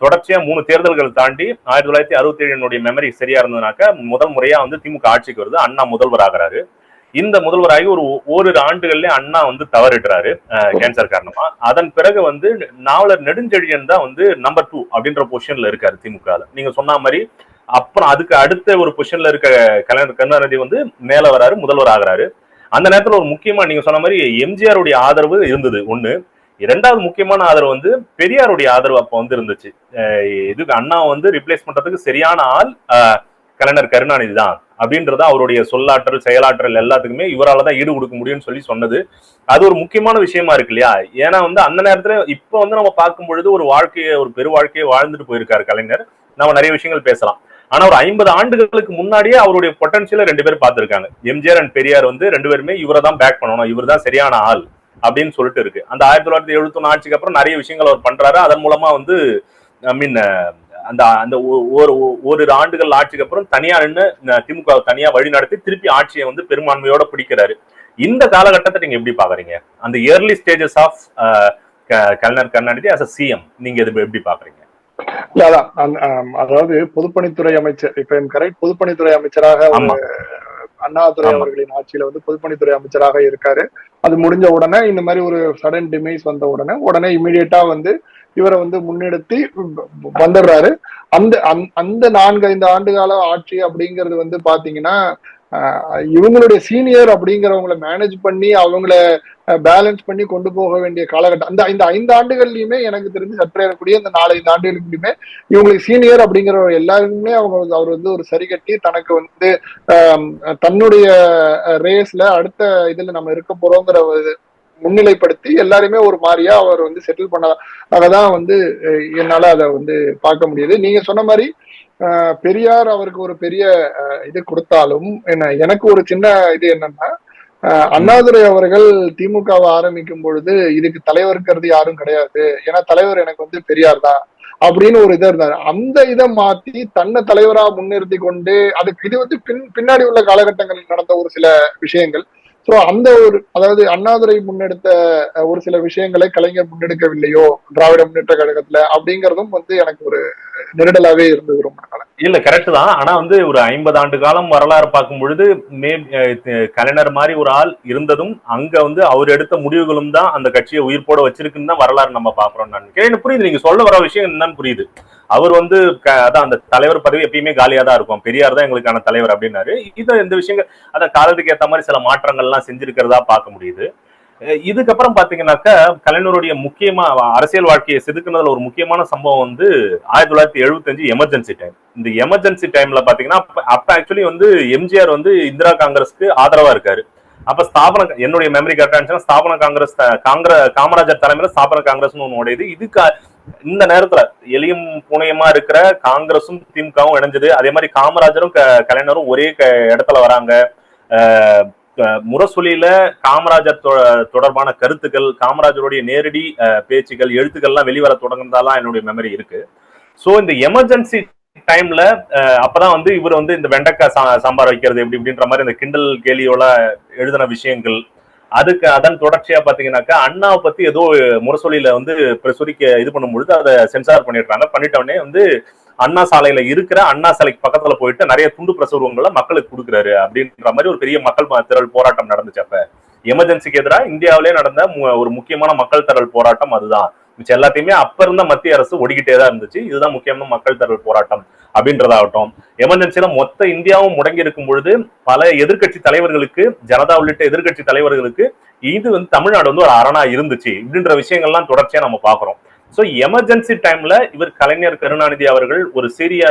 தொடர்ச்சியா 3 தேர்தல்கள் தாண்டி 1967 மெமரி சரியா இருந்ததுனாக்கா முதல் முறையா வந்து திமுக ஆட்சிக்கு வருது. அண்ணா முதல்வர் ஆகிறாரு. இந்த முதல்வராகி ஒரு ஓரிரு ஆண்டுகள்ல அண்ணா வந்து தவறிடுறாரு கேன்சர் காரணமா. அதன் பிறகு வந்து நாவலர் நெடுஞ்செழியன் தான் வந்து நம்பர் 2 அப்படின்ற பொசிஷன்ல இருக்காரு திமுக. நீங்க சொன்ன மாதிரி அப்புறம் அதுக்கு அடுத்த ஒரு பொசிஷன்ல இருக்க கலைஞர் கருணாநிதி வந்து மேல வராரு, முதல்வர் ஆகிறாரு. அந்த நேரத்துல ஒரு முக்கியமா நீங்க சொன்ன மாதிரி எம்ஜிஆருடைய ஆதரவு இருந்தது ஒண்ணு. 2வது முக்கியமான ஆதரவு வந்து பெரியாருடைய ஆதரவு அப்ப வந்து இருந்துச்சு. இதுக்கு அண்ணா வந்து ரிப்ளேஸ் பண்றதுக்கு சரியான ஆள் கலைஞர் கருணாநிதி தான் அப்படின்றத அவருடைய சொல்லாற்றல் செயலாற்றல் எல்லாத்துக்குமே இவரால தான் ஈடு கொடுக்க முடியும்னு சொல்லி சொன்னது. அது ஒரு முக்கியமான விஷயமா இருக்கு இல்லையா? ஏன்னா வந்து அந்த நேரத்துல இப்ப வந்து நம்ம பார்க்கும் பொழுது ஒரு வாழ்க்கையை, ஒரு பெரு வாழ்க்கையை வாழ்ந்துட்டு போயிருக்காரு கலைஞர். நம்ம நிறைய விஷயங்கள் பேசலாம். ஆனா ஒரு 50 ஆண்டுகளுக்கு முன்னாடியே அவருடைய பொட்டன்ஷியல 2 பேர் பார்த்திருக்காங்க. எம்ஜிஆர் அண்ட் பெரியார் வந்து 2 பேருமே இவரை தான் பேக் பண்ணணும், இவர் தான் சரியான ஆள் அப்படின்னு சொல்லிட்டு இருக்கு. அந்த 1971 ஆட்சிக்கு அப்புறம் நிறைய விஷயங்கள் அவர் பண்றாரு. அதன் மூலமா வந்து ஐ மீன் அந்த அந்த ஒரு ஆண்டுகள் ஆட்சிக்கு அப்புறம் தனியா நின்று திமுக தனியா வழி நடத்தி திருப்பி ஆட்சியை வந்து பெரும்பான்மையோட பிடிக்கிறாரு. இந்த காலகட்டத்தை நீங்க எப்படி பாக்குறீங்க? அந்த early stages of Kalaignar Karunanidhi as a CM நீங்க இது எப்படி பாக்குறீங்க? அதாவது பொதுப்பணித்துறை அமைச்சர், இப்ப கரெக்ட், பொதுப்பணித்துறை அமைச்சராக அண்ணாதுரை அவர்களின் ஆட்சியில வந்து பொதுப்பணித்துறை அமைச்சராக இருக்காரு. அது முடிஞ்ச உடனே இந்த மாதிரி ஒரு சடன் டிமைஸ் வந்த உடனே இமீடியட்டா வந்து இவரை வந்து முன்னெடுத்து வந்துடுறாரு. அந்த 4-5 ஆண்டு கால ஆட்சி அப்படிங்கிறது வந்து பாத்தீங்கன்னா இவங்களுடைய சீனியர் அப்படிங்கிறவங்களை மேனேஜ் பண்ணி அவங்கள பேலன்ஸ் பண்ணி கொண்டு போக வேண்டிய காலகட்டம். இந்த 5 ஆண்டுகள்லயுமே எனக்கு தெரிஞ்சு சற்றேறக்கூடிய இந்த 4-5 ஆண்டுகளுக்குமே இவங்களுக்கு சீனியர் அப்படிங்கிற எல்லாருக்குமே அவர் வந்து ஒரு சரி கட்டி தனக்கு வந்து தன்னுடைய ரேஸ்ல அடுத்த இதுல நம்ம இருக்க போறோங்கிற முன்னிலைப்படுத்தி எல்லாருமே ஒரு மாதிரியா அவர் வந்து செட்டில் பண்ணதான் வந்து என்னால அதை வந்து பார்க்க முடியுது. நீங்க சொன்ன மாதிரி பெரியார் அவருக்கு ஒரு பெரிய இது கொடுத்தாலும் எனக்கு ஒரு சின்ன இது என்னன்னா, அண்ணாதுரை அவர்கள் திமுகவை ஆரம்பிக்கும் பொழுது இதுக்கு தலைவருக்கிறது யாரும் கிடையாது, ஏன்னா தலைவர் எனக்கு வந்து பெரியார் தான் அப்படின்னு ஒரு இதை இருந்தாரு. அந்த இதை மாத்தி தன்னை தலைவரா முன்னிறுத்தி கொண்டு அதுக்கு இது வந்து பின்னாடி உள்ள காலகட்டங்களில் நடந்த ஒரு சில விஷயங்கள். சோ அந்த ஒரு, அதாவது அண்ணாதுரை முன்னெடுத்த ஒரு சில விஷயங்களை கலைஞர் முன்னெடுக்கவில்லையோ திராவிட முன்னேற்ற கழகத்துல அப்படிங்கறதும் வந்து எனக்கு ஒரு நெருடலாவே இருந்தது ரொம்ப நாள். இல்ல கரெக்ட் தான். ஆனா வந்து ஒரு 50 ஆண்டு காலம் வரலாறு பார்க்கும் பொழுது கலைஞர் மாதிரி ஒரு ஆள் இருந்ததும் அங்க வந்து அவர் எடுத்த முடிவுகளும் தான் அந்த கட்சியை உயிர்ப்போட வச்சிருக்குன்னு தான் வரலாறு நம்ம பாக்குறோம். நான் எனக்கு புரியுது நீங்க சொல்ல வர விஷயம் என்னன்னு புரியுது. அவர் வந்து அதான் அந்த தலைவர் பதவி எப்பயுமே காலியா தான் இருக்கும், பெரியார் தான் எங்களுக்கான தலைவர் அப்படின்னாரு. இதை இந்த விஷயங்கள் அத காலத்துக்கு ஏற்ற மாதிரி சில மாற்றங்கள்லாம் செஞ்சிருக்கிறதா பார்க்க முடியுது. இதுக்கப்புறம் பாத்தீங்கன்னாக்கா கலைஞருடைய முக்கியமா அரசியல் வாழ்க்கையை செதுக்குனதுல ஒரு முக்கியமான சம்பவம் வந்து 1975 எமர்ஜென்சி டைம். இந்த எமர்ஜென்சி டைம்ல பாத்தீங்கன்னா அப்ப ஆக்சுவலி வந்து எம்ஜிஆர் வந்து இந்திரா காங்கிரஸ்க்கு ஆதரவா இருக்காரு. அப்ப என்னுடைய மெமரி கரெக்டா இருந்துச்சுன்னா ஸ்தாபன காங்கிரஸ் காமராஜர் தலைமையில ஸ்தாபன காங்கிரஸ் ஒண்ணு உடையது. இதுக்கு இந்த நேரத்துல எளியும் புனையமா இருக்கிற காங்கிரசும் திமுகவும் இணைஞ்சது. அதே மாதிரி காமராஜரும் கலைஞரும் ஒரே இடத்துல வராங்க. முரசொலியில காமராஜர் தொடர்பான கருத்துக்கள், காமராஜருடைய நேரடி பேச்சுகள், எழுத்துக்கள்லாம் வெளிவர தொடங்குனதாலாம் என்னுடைய மெமரி இருக்கு. சோ இந்த எமர்ஜென்சி டைம்ல அப்பதான் வந்து இவர் வந்து இந்த வெண்டைக்காய் சாம்பார் வைக்கிறது எப்படி இப்படின்ற மாதிரி இந்த கிண்டல் கேலியோட எழுதின விஷயங்கள். அதன் தொடர்ச்சியா பாத்தீங்கன்னாக்கா அண்ணாவை பத்தி ஏதோ முரசொலியில வந்து பிரசுரிக்க இது பண்ணும் பொழுது அதை சென்சார் பண்ணிடுறாங்க. பண்ணிட்டவனே வந்து அண்ணா சாலையில இருக்கிற அண்ணா சாலைக்கு பக்கத்துல போயிட்டு நிறைய துண்டு பிரசுரங்களை மக்களுக்கு கொடுக்குறாரு அப்படின்ற மாதிரி ஒரு பெரிய மக்கள் திரள் போராட்டம் நடந்துச்சு அப்ப. எமர்ஜென்சிக்கு எதிராக இந்தியாவிலே நடந்த ஒரு முக்கியமான மக்கள் திரள் போராட்டம் அதுதான். மிச்சம் எல்லாத்தையுமே அப்ப இருந்த மத்திய அரசு ஒடிக்கிட்டே தான் இருந்துச்சு. இதுதான் முக்கியமான மக்கள் திரள் போராட்டம் அப்படின்றதாகட்டும். எமர்ஜென்சியில மொத்த இந்தியாவும் முடங்கி இருக்கும் பொழுது பல எதிர்கட்சி தலைவர்களுக்கு, ஜனதா உள்ளிட்ட எதிர்கட்சி தலைவர்களுக்கு இது வந்து தமிழ்நாடு வந்து ஒரு அரணா இருந்துச்சு இப்படின்ற விஷயங்கள்லாம் தொடர்ச்சியா நம்ம பாக்குறோம். சோ எமர்ஜென்சி டைம்ல இவர் கலைஞர் கருணாநிதி அவர்கள் ஒரு சீரிய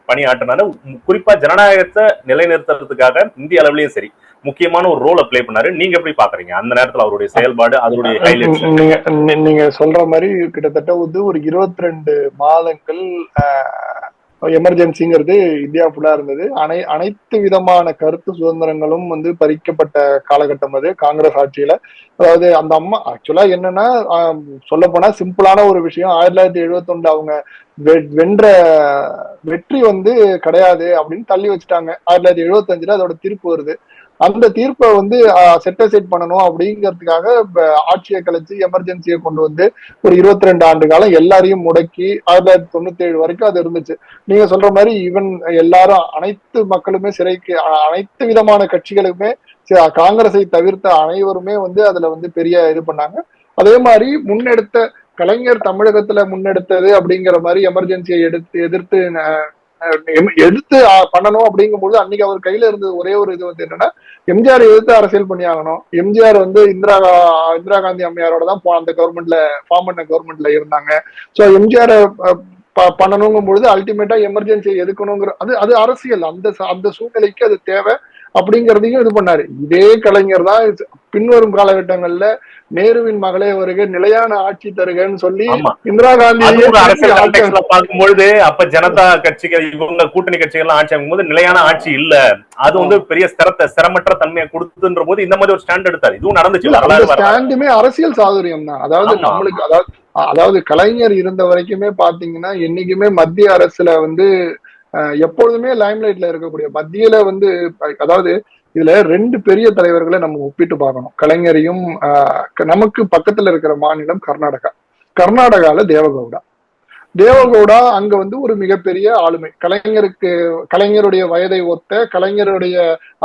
பணியாற்றினாரு. குறிப்பா ஜனநாயகத்தை நிலைநிறுத்துறதுக்காக இந்திய அளவிலையும் சரி முக்கியமான ஒரு ரோலை பிளே பண்ணாரு. நீங்க எப்படி பாக்குறீங்க அந்த நேரத்துல அவருடைய செயல்பாடு, அதனுடைய ஹைலைட்ஸ்? நீங்க சொல்ற மாதிரி கிட்டத்தட்ட வந்து ஒரு 22 மாதங்கள் எமர்ஜென்சிங்கிறது இந்தியா ஃபுல்லா இருந்தது. அனைத்து விதமான கருத்து சுதந்திரங்களும் வந்து பறிக்கப்பட்ட காலகட்டம் அது காங்கிரஸ் ஆட்சியில. அதாவது அந்த அம்மா ஆக்சுவலா என்னன்னா, சொல்ல போனா சிம்பிளான ஒரு விஷயம், 1971 அவங்க வென்ற வெற்றி வந்து கிடையாது அப்படின்னு தள்ளி வச்சுட்டாங்க. 1975 அதோட தீர்ப்பு வருது. அந்த தீர்ப்பை வந்து செட் பண்ணணும் அப்படிங்கிறதுக்காக ஆட்சியை கழிச்சு எமர்ஜென்சியை கொண்டு வந்து ஒரு 22 ஆண்டு காலம் எல்லாரையும் முடக்கி 1997 வரைக்கும் அது இருந்துச்சு. நீங்க சொல்ற மாதிரி ஈவன் எல்லாரும் அனைத்து மக்களுமே சிறைக்கு, அனைத்து விதமான கட்சிகளுமே காங்கிரஸை தவிர்த்த அனைவருமே வந்து அதுல வந்து பெரிய இது பண்ணாங்க. அதே மாதிரி முன்னெடுத்த கலைஞர் தமிழகத்துல முன்னெடுத்தது அப்படிங்கிற மாதிரி எமர்ஜென்சியை எதிர்த்து பண்ணணும் அப்படிங்கும்போது அன்னைக்கு அவர் கையில இருந்தது ஒரே ஒரு இது வந்து என்னன்னா, எம்ஜிஆர் எதிர்த்து அரசியல் பண்ணி ஆகணும். எம்ஜிஆர் வந்து இந்திரா காந்தி அம்மையாரோட தான் அந்த கவர்மெண்ட்ல ஃபார்ம் பண்ண கவர்மெண்ட்ல இருந்தாங்க. சோ எம்ஜிஆர் பண்ணணுங்கும் பொழுது அல்டிமேட்டா எமர்ஜென்சியை எதுக்கணுங்கிற அது அரசியல், அந்த சூழ்நிலைக்கு அது தேவை அப்படிங்கிறதையும் இது பண்ணாரு. இதே கலைஞர் தான் பின்வரும் காலகட்டங்கள்ல நேருவின் மகளே வருக, நிலையான ஆட்சி தருகன்னு சொல்லி இந்திரா காந்தி பார்க்கும்பொழுது அப்ப ஜனதா கட்சிகள் இவங்க கூட்டணி கட்சிகள் ஆட்சி அமைக்கும் போது நிலையான ஆட்சி இல்ல, அது வந்து பெரிய ஸ்திரமற்ற தன்மையை கொடுத்துன்ற போது இந்த மாதிரி ஒரு ஸ்டாண்ட் எடுத்தாரு. இதுவும் நடந்துச்சு. ஸ்டாண்டுமே அரசியல் சாதுரியம் தான். அதாவது நம்மளுக்கு அதாவது கலைஞர் இருந்த வரைக்குமே பாத்தீங்கன்னா என்னைக்குமே மத்திய அரசுல வந்து எப்பொழுதுமே லைம்லைட்ல இருக்கக்கூடிய மத்தியில வந்து, அதாவது இதுல 2 பெரிய தலைவர்களை நம்ம ஒப்பிட்டு பார்க்கணும். கலைஞரையும் நமக்கு பக்கத்துல இருக்கிற மாநிலம் கர்நாடகால தேவகவுடா அங்க வந்து ஒரு மிகப்பெரிய ஆளுமை. கலைஞருடைய வயதை ஒத்த, கலைஞருடைய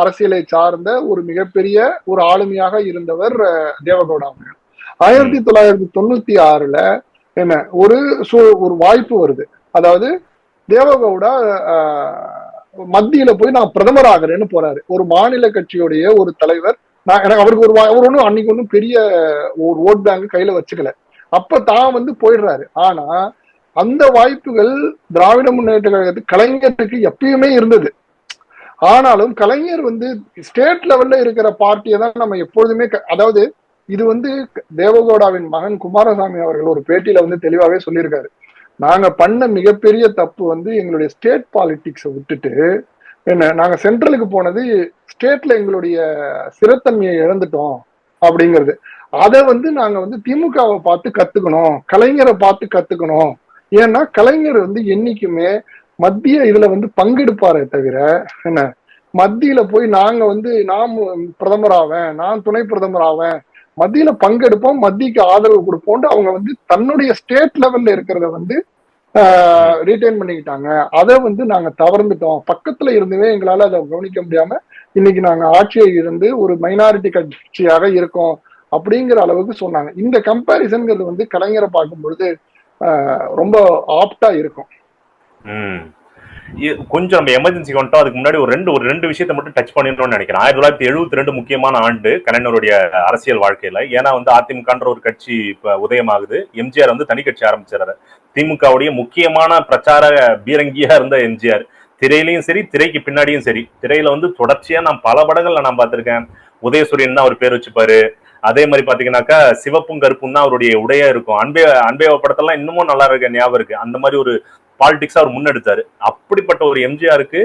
அரசியலை சார்ந்த ஒரு மிகப்பெரிய ஒரு ஆளுமையாக இருந்தவர் தேவகவுடா. 1996 என்ன ஒரு வாய்ப்பு வருது. அதாவது தேவகவுடா மத்தியில போய் நான் பிரதமர் ஆகிறேன்னு போறாரு. ஒரு மாநில கட்சியுடைய ஒரு தலைவர். அவருக்கு அவர் ஒன்றும் அன்னைக்கு ஒன்றும் பெரிய ஒரு ஓட் பேங்க் கையில வச்சுக்கல. அப்ப தான் வந்து போயிடுறாரு. ஆனா அந்த வாய்ப்புகள் திராவிட முன்னேற்ற கழகத்துக்கு கலைஞருக்கு எப்பயுமே இருந்தது. ஆனாலும் கலைஞர் வந்து ஸ்டேட் லெவல்ல இருக்கிற பார்ட்டியை தான் நம்ம எப்பொழுதுமே, அதாவது இது வந்து தேவகவுடாவின் மகன் குமாரசாமி அவர்கள் ஒரு பேட்டியில வந்து தெளிவாவே சொல்லியிருக்காரு. நாங்க பண்ண மிகப்பெரிய தப்பு வந்து எங்களுடைய ஸ்டேட் பாலிடிக்ஸை விட்டுட்டு நாங்க சென்ட்ரலுக்கு போனது ஸ்டேட்ல எங்களுடைய ஸ்திரத்தன்மையை இழந்துட்டோம் அப்படிங்கிறது. அதை வந்து நாங்க வந்து திமுகவை பார்த்து கத்துக்கணும், கலைஞரை பார்த்து கத்துக்கணும். ஏன்னா கலைஞர் வந்து என்னைக்குமே மத்திய இதுல வந்து பங்கெடுப்பாரே தவிர மத்தியில போய் நாங்க வந்து நான் பிரதமர் ஆவேன், நான் துணை பிரதமர் ஆவேன், மத்தியில பங்கெடுப்போம், மத்தியக்கு ஆதரவு கொடுப்போம், அவங்க வந்து தன்னுடைய ஸ்டேட் லெவல்ல இருக்கிறத வந்து ரீட்டைன் பண்ணிக்கிட்டாங்க. அதை வந்து நாங்க தவறந்துட்டோம். பக்கத்துல இருந்துமே எங்களால அதை கவனிக்க முடியாம இன்னைக்கு நாங்க ஆட்சியை இருந்து ஒரு மைனாரிட்டி கட்சியாக இருக்கோம் அப்படிங்கிற அளவுக்கு சொன்னாங்க. இந்த கம்பேரிசன்ங்கிறது வந்து கலைஞரை பார்க்கும் பொழுது ரொம்ப ஆப்டா இருக்கும். கொஞ்சம் நம்ம எமர்ஜென்சி வந்துட்டோம். அதுக்கு முன்னாடி ஒரு ரெண்டு விஷயத்தை மட்டும் டச் பண்ணிடணும்னு நினைக்கிறேன். 1972 முக்கியமான ஆண்டு கலைஞருடைய அரசியல் வாழ்க்கையில. ஏன்னா வந்து அதிமுகன்ற ஒரு கட்சி இப்ப உதயமாகுது. எம்ஜிஆர் வந்து தனி கட்சி ஆரம்பிச்சாரு. திமுகவுடைய முக்கியமான பிரச்சார பீரங்கியா இருந்த எம்ஜிஆர் திரையிலையும் சரி, திரைக்கு பின்னாடியும் சரி, திரையில வந்து தொடர்ச்சியா நான் பல படங்கள்ல நான் பார்த்திருக்கேன். உதயசூரியன் தான் அவர் பேர் வச்சுப்பாரு. அதே மாதிரி பாத்தீங்கன்னாக்கா சிவப்பும் கருப்பும் தான் அவருடைய உடையா இருக்கும். அன்பே படத்தெல்லாம் இன்னமும் நல்லா இருக்கு, ஞாபகம் இருக்கு. அந்த மாதிரி ஒரு பாலிடிக்ஸ் அவர் முன்னெடுத்தாரு. அப்படிப்பட்ட ஒரு எம்ஜிஆருக்கு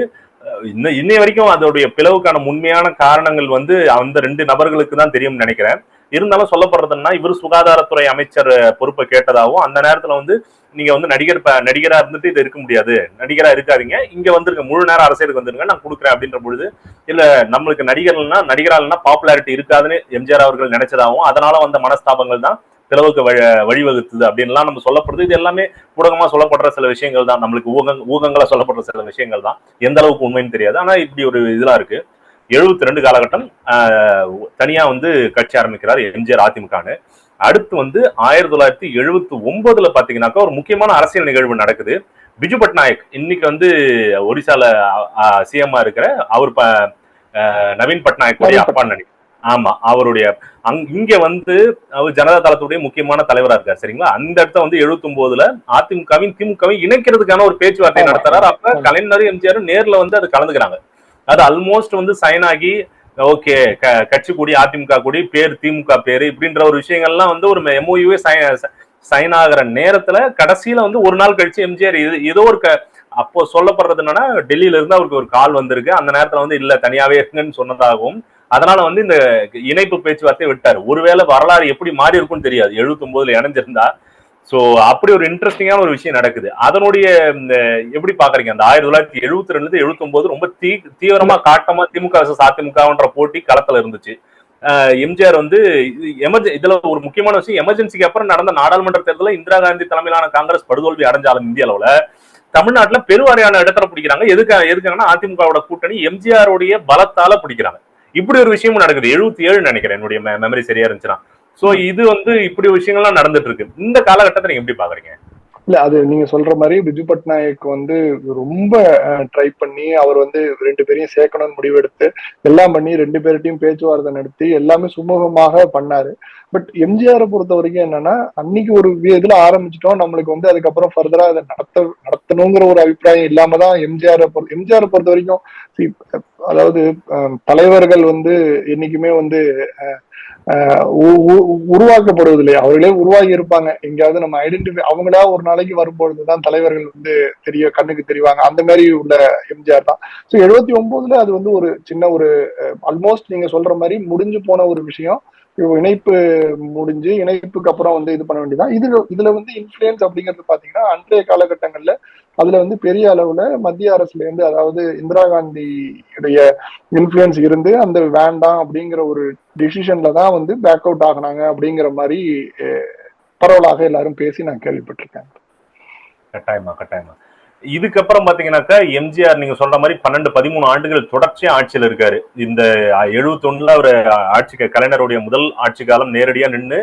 இன்னை வரைக்கும் அதோடைய பிளவுக்கான உண்மையான காரணங்கள் வந்து அந்த 2 நபர்களுக்கு தான் தெரியும்னு நினைக்கிறேன். இருந்தாலும் சொல்லப்படுறதுன்னா, இவர் சுகாதாரத்துறை அமைச்சர் பொறுப்பை கேட்டதாகவும், அந்த நேரத்துல வந்து நீங்க வந்து நடிகரா இருந்துட்டு இது இருக்க முடியாது, நடிகரா இருக்காதீங்க, இங்க வந்துருங்க, முழு நேரம் அரசியலுக்கு வந்துருங்க, நான் கொடுக்குறேன் அப்படின்ற பொழுது, இல்ல நம்மளுக்கு நடிகரால்னா பாப்புலாரிட்டி இருக்காதுன்னு எம்ஜிஆர் அவர்கள் நினைச்சதாகவும், அதனால வந்த மனஸ்தாபங்கள் தான் பிளவுக்கு வழிவகுத்துது அப்படின்லாம் நம்ம சொல்லப்படுது. இது எல்லாமே ஊடகமா சொல்லப்படுற சில விஷயங்கள் தான், நம்மளுக்கு ஊகங்களா சொல்லப்படுற சில விஷயங்கள் தான். எந்த அளவுக்கு உண்மைன்னு தெரியாது. ஆனா இப்படி ஒரு இதெல்லாம் இருக்கு. 72 காலகட்டம் தனியா வந்து கட்சி ஆரம்பிக்கிறார் எம்ஜிஆர் அதிமுகன்னு. அடுத்து வந்து 1979 பாத்தீங்கன்னாக்கா ஒரு முக்கியமான அரசியல் நிகழ்வு நடக்குது. பிஜு பட்நாயக் இன்னைக்கு வந்து ஒடிசால சிஎம் இருக்கிற அவர் நவீன் பட்நாயக் அப்பா நினைக்கிறேன். ஆமா, அவருடைய இங்க வந்து அவர் ஜனதா தளத்துடைய முக்கியமான தலைவரா இருக்காரு. சரிங்களா? அந்த இடத்த வந்து 79 அதிமுகவின் திமுகவையும் இணைக்கிறதுக்கான ஒரு பேச்சுவார்த்தை நடத்துறாரு. அப்ப கலைஞர் எம்ஜிஆர் நேர்ல வந்து அது கலந்துக்கிறாங்க. அது ஆல்மோஸ்ட் வந்து சைன் ஆகி ஓகே கட்சி கூடி அதிமுக கூடி பேர் திமுக பேரு இப்படின்ற ஒரு விஷயங்கள்லாம் வந்து ஒரு எம்ஓயூவே சைன் ஆகிற நேரத்துல கடைசியில வந்து ஒரு நாள் கழிச்சு எம்ஜிஆர் ஏதோ ஒரு அப்போ சொல்லப்படுறது என்னன்னா டெல்லியில இருந்து அவருக்கு ஒரு கால் வந்திருக்கு. அந்த நேரத்துல வந்து இல்ல தனியாவே இருக்குன்னு சொன்னதாகவும் அதனால வந்து இந்த இணைப்பு பேச்சுவார்த்தையை விட்டாரு. ஒருவேளை வரலாறு எப்படி மாறி இருக்கும்னு தெரியாது 79 இணைஞ்சிருந்தா. சோ அப்படி ஒரு இன்ட்ரெஸ்டிங்கான ஒரு விஷயம் நடக்குது. அதனுடைய எப்படி பாக்குறீங்க அந்த 1972 79 ரொம்ப தீவிரமா காட்டமா திமுக அதிமுகன்ற போட்டி களத்துல இருந்துச்சு. எம்ஜிஆர் வந்து இதுல ஒரு முக்கியமான விஷயம், எமர்ஜென்சிக்கு அப்புறம் நடந்த நாடாளுமன்ற தேர்தலில் இந்திரா காந்தி தலைமையிலான காங்கிரஸ் படுதோல்வி அடைஞ்சாலும் இந்திய அளவுல தமிழ்நாட்டுல பெருவாரியான இடத்துல பிடிக்கிறாங்க. எதுக்காங்கன்னா அதிமுகவோட கூட்டணி எம்ஜிஆருடைய பலத்தால பிடிக்கிறாங்க. இப்படி ஒரு விஷயமும் நடக்குது. 77 நினைக்கிறேன், என்னுடைய மெமரி சரியா இருந்துச்சுன்னா. சோ இது வந்து இப்படி விஷயங்கள்லாம் நடந்துட்டு இருக்கு. இந்த காலகட்டத்தை நீங்க எப்படி பாக்குறீங்க? இல்ல, அது நீங்க சொல்ற மாதிரி பிஜு பட்நாயக் வந்து ரொம்ப ட்ரை பண்ணி அவர் வந்து 2 பேரையும் சேர்க்கணும்னு முடிவெடுத்து எல்லாம் பண்ணி 2 பேர்கிட்டையும் பேச்சுவார்த்தை நடத்தி எல்லாமே சுமூகமாக பண்ணாரு. பட் எம்ஜிஆரை பொறுத்த வரைக்கும் என்னன்னா, அன்னைக்கு ஒரு இதுல ஆரம்பிச்சிட்டோம், நம்மளுக்கு வந்து அதுக்கப்புறம் ஃபர்தரா அதை நடத்தணுங்கிற ஒரு அபிப்பிராயம் இல்லாமதான் எம்ஜிஆரை பொறுத்த வரைக்கும் அதாவது தலைவர்கள் வந்து என்னைக்குமே வந்து உருவாக்கப்படுவது இல்லையா, அவர்களே உருவாகி இருப்பாங்க. எங்கேயாவது நம்ம ஐடென்டிஃபை அவங்களா ஒரு நாளைக்கு வரும்பொழுதுதான் தலைவர்கள் வந்து கண்ணுக்கு தெரிவாங்க. அந்த மாதிரி உள்ள எம்ஜிஆர் தான். ஸோ 79 அது வந்து ஒரு சின்ன ஒரு ஆல்மோஸ்ட் நீங்க சொல்ற மாதிரி முடிஞ்சு போன ஒரு விஷயம். இணைப்பு முடிஞ்சு இணைப்புக்கு அப்புறம் வந்து இது பண்ண வேண்டியதான். இதுல வந்து இன்ஃபுளுயன்ஸ் அப்படிங்கிறது பாத்தீங்கன்னா அன்றைய காலகட்டங்கள்ல அதுல வந்து பெரிய அளவுல மத்திய அரசுல இருந்து, அதாவது இந்திரா காந்தியுடைய இன்ஃபுளுயன்ஸ் இருந்து அந்த வேண்டாம் அப்படிங்கிற ஒரு டிசிஷன்ல தான் வந்து பேக் அவுட் ஆகினாங்க அப்படிங்கிற மாதிரி பரவலாக எல்லாரும் பேசி நான் கேள்விப்பட்டிருக்கேன். கட்டாயமா. இதுக்கப்புறம் பாத்தீங்கன்னாக்கா எம்ஜிஆர் நீங்க சொல்ற மாதிரி 12-13 ஆண்டுகள் தொடர்ச்சியா ஆட்சியில் இருக்காரு. இந்த 71 அவர் ஆட்சி கலைஞருடைய முதல் ஆட்சி காலம் நேரடியா நின்று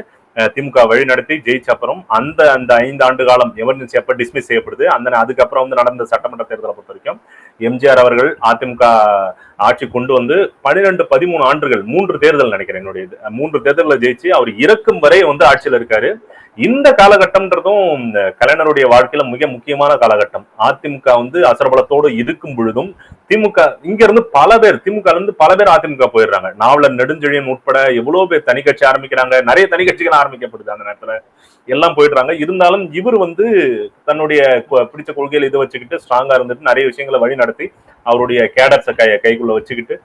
திமுக வழி நடத்தி ஜெயிச்ச அப்புறம் அந்த 5 ஆண்டு காலம் எமர்ஜென்சி அப்ப டிஸ்மிஸ் செய்யப்படுது. அதுக்கப்புறம் வந்து நடந்த சட்டமன்ற தேர்தலை பொறுத்த வரைக்கும் எம்ஜிஆர் அவர்கள் அதிமுக ஆட்சி கொண்டு வந்து 12-13 ஆண்டுகள் 3 தேர்தல் நினைக்கிறேன், என்னுடைய 3 தேர்தலில் ஜெயிச்சு அவர் இறக்கும் வரை வந்து ஆட்சியில் இருக்காரு. இந்த காலகட்டம்ன்றதும் இந்த கலைஞருடைய வாழ்க்கையில மிக முக்கியமான காலகட்டம். அதிமுக வந்து அசரபலத்தோடு இருக்கும் பொழுதும் திமுக இங்க இருந்து பல பேர் அதிமுக போயிடுறாங்க. நாவலர் நெடுஞ்செழியன் உட்பட எவ்வளவு பேர் தனி கட்சி ஆரம்பிக்கிறாங்க. நிறைய தனி கட்சிகள் ஆரம்பிக்கப்படுது அந்த நேரத்துல, எல்லாம் போயிடுறாங்க. இருந்தாலும் இவர் வந்து தன்னுடைய பிடிச்ச கொள்கையில இதை வச்சுக்கிட்டு ஸ்ட்ராங்கா இருந்துட்டு நிறைய விஷயங்களை வழி நடத்தி அவருடைய கேடர்ஸை கைக்குள்ள வச்சுக்கிட்டு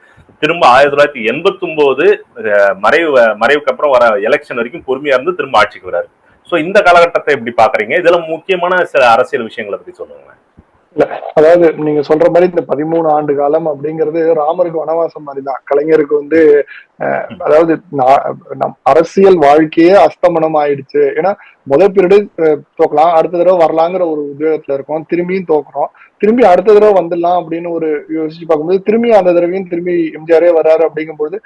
திரும்ப 1989 மறைவுக்கு அப்புறம் வர எலெக்ஷன் வரைக்கும் பொறுமையா இருந்து திரும்ப ஆட்சிக்கு வராரு. சோ இந்த காலகட்டத்தை எப்படி பாக்குறீங்க? இதுல முக்கியமான சில அரசியல் விஷயங்களை பத்தி சொல்லுங்க. இல்ல, அதாவது நீங்க சொல்ற மாதிரி இந்த 13 ஆண்டு காலம் அப்படிங்கிறது ராமருக்கு வனவாசம் மாதிரிதான். கலைஞருக்கு வந்து அதாவது நம் அரசியல் வாழ்க்கையே அஸ்தமனம் ஆயிடுச்சு. ஏன்னா முதல் பீரியடு தோக்கலாம், அடுத்த தடவை வரலாங்கிற ஒரு உத்வேகத்துல இருக்கும், திரும்பியும் தோக்குறோம், திரும்பி அடுத்த தடவை வந்துடலாம் அப்படின்னு ஒரு யோசிச்சு பார்க்கும்போது திரும்பி அந்த தடவையும் திரும்பி எம்ஜிஆரே வர்றாரு அப்படிங்கும்போது,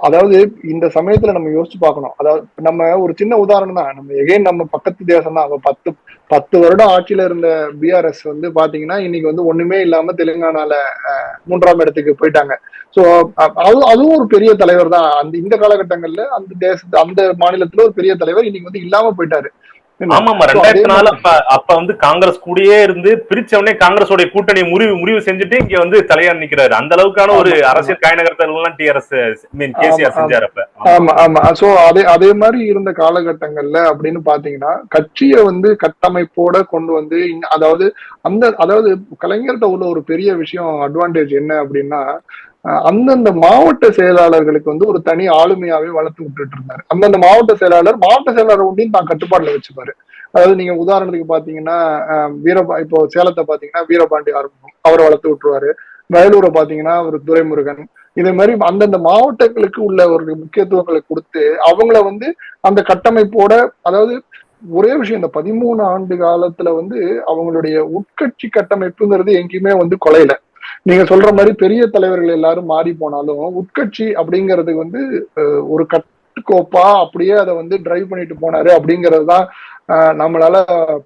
அதாவது இந்த சமயத்துல நம்ம யோசிச்சு பார்க்கணும். அதாவது நம்ம ஒரு சின்ன உதாரணம் தான், நம்ம எகைன் நம்ம பக்கத்து தேசம் தான். 10 வருடம் ஆட்சியில இருந்த பிஆர்எஸ் வந்து பாத்தீங்கன்னா இன்னைக்கு வந்து ஒண்ணுமே இல்லாம தெலுங்கானால 3ஆம் இடத்துக்கு போயிட்டாங்க. சோ அதுவும் ஒரு பெரிய தலைவர் தான். இந்த காலகட்டங்கள்ல அந்த மாநிலத்துல ஒரு பெரிய தலைவர் இன்னைக்கு வந்து இல்லாம போயிட்டாரு. ஆமாமா, 2004 அப்ப வந்து காங்கிரஸ் கூடயே இருந்து பிரிச்சவனே காங்கிரஸோட கூட்டணி முடிவு செஞ்சுட்டு இங்க வந்து தலையா நிக்கிறாரு. அந்த அளவுக்கான ஒரு அரசியல் காய் நகர்த்தல் கேசிஆர் செஞ்சாரு அப்ப. ஆமா. சோ அதே மாதிரி இருந்த காலகட்டங்கள்ல அப்படின்னு பாத்தீங்கன்னா கட்சியை வந்து கட்டமைப்போட கொண்டு வந்து, அதாவது கலைஞர்கிட்ட உள்ள ஒரு பெரிய விஷயம் அட்வான்டேஜ் என்ன அப்படின்னா, அந்தந்த மாவட்ட செயலாளர்களுக்கு வந்து ஒரு தனி ஆளுமையாவே வளர்த்து விட்டுட்டு இருந்தாரு. அந்தந்த மாவட்ட செயலாளர் ஒன்றையும் தான் கட்டுப்பாடுல வச்சுப்பாரு. அதாவது நீங்க உதாரணத்துக்கு பாத்தீங்கன்னா இப்போ சேலத்தை பாத்தீங்கன்னா வீரபாண்டி ஆரம்பம் அவரை வளர்த்து விட்டுருவாரு. வயலூரை பாத்தீங்கன்னா ஒரு துரைமுருகன். இதே மாதிரி அந்தந்த மாவட்டங்களுக்கு உள்ள ஒரு முக்கியத்துவங்களை கொடுத்து அவங்கள வந்து அந்த கட்டமைப்போட, அதாவது ஒரே விஷயம், இந்த 13 ஆண்டு காலத்துல வந்து அவங்களுடைய உட்கட்சி கட்டமைப்புங்கிறது எங்கேயுமே வந்து கொலையில. நீங்க சொல்ற மாதிரி பெரிய தலைவர்கள் எல்லாரும் மாறி போனாலும் உட்கட்சி அப்படிங்கிறதுக்கு வந்து ஒரு கட்டுக்கோப்பா அப்படியே அதை வந்து டிரைவ் பண்ணிட்டு போனாரு அப்படிங்கறதுதான் நம்மளால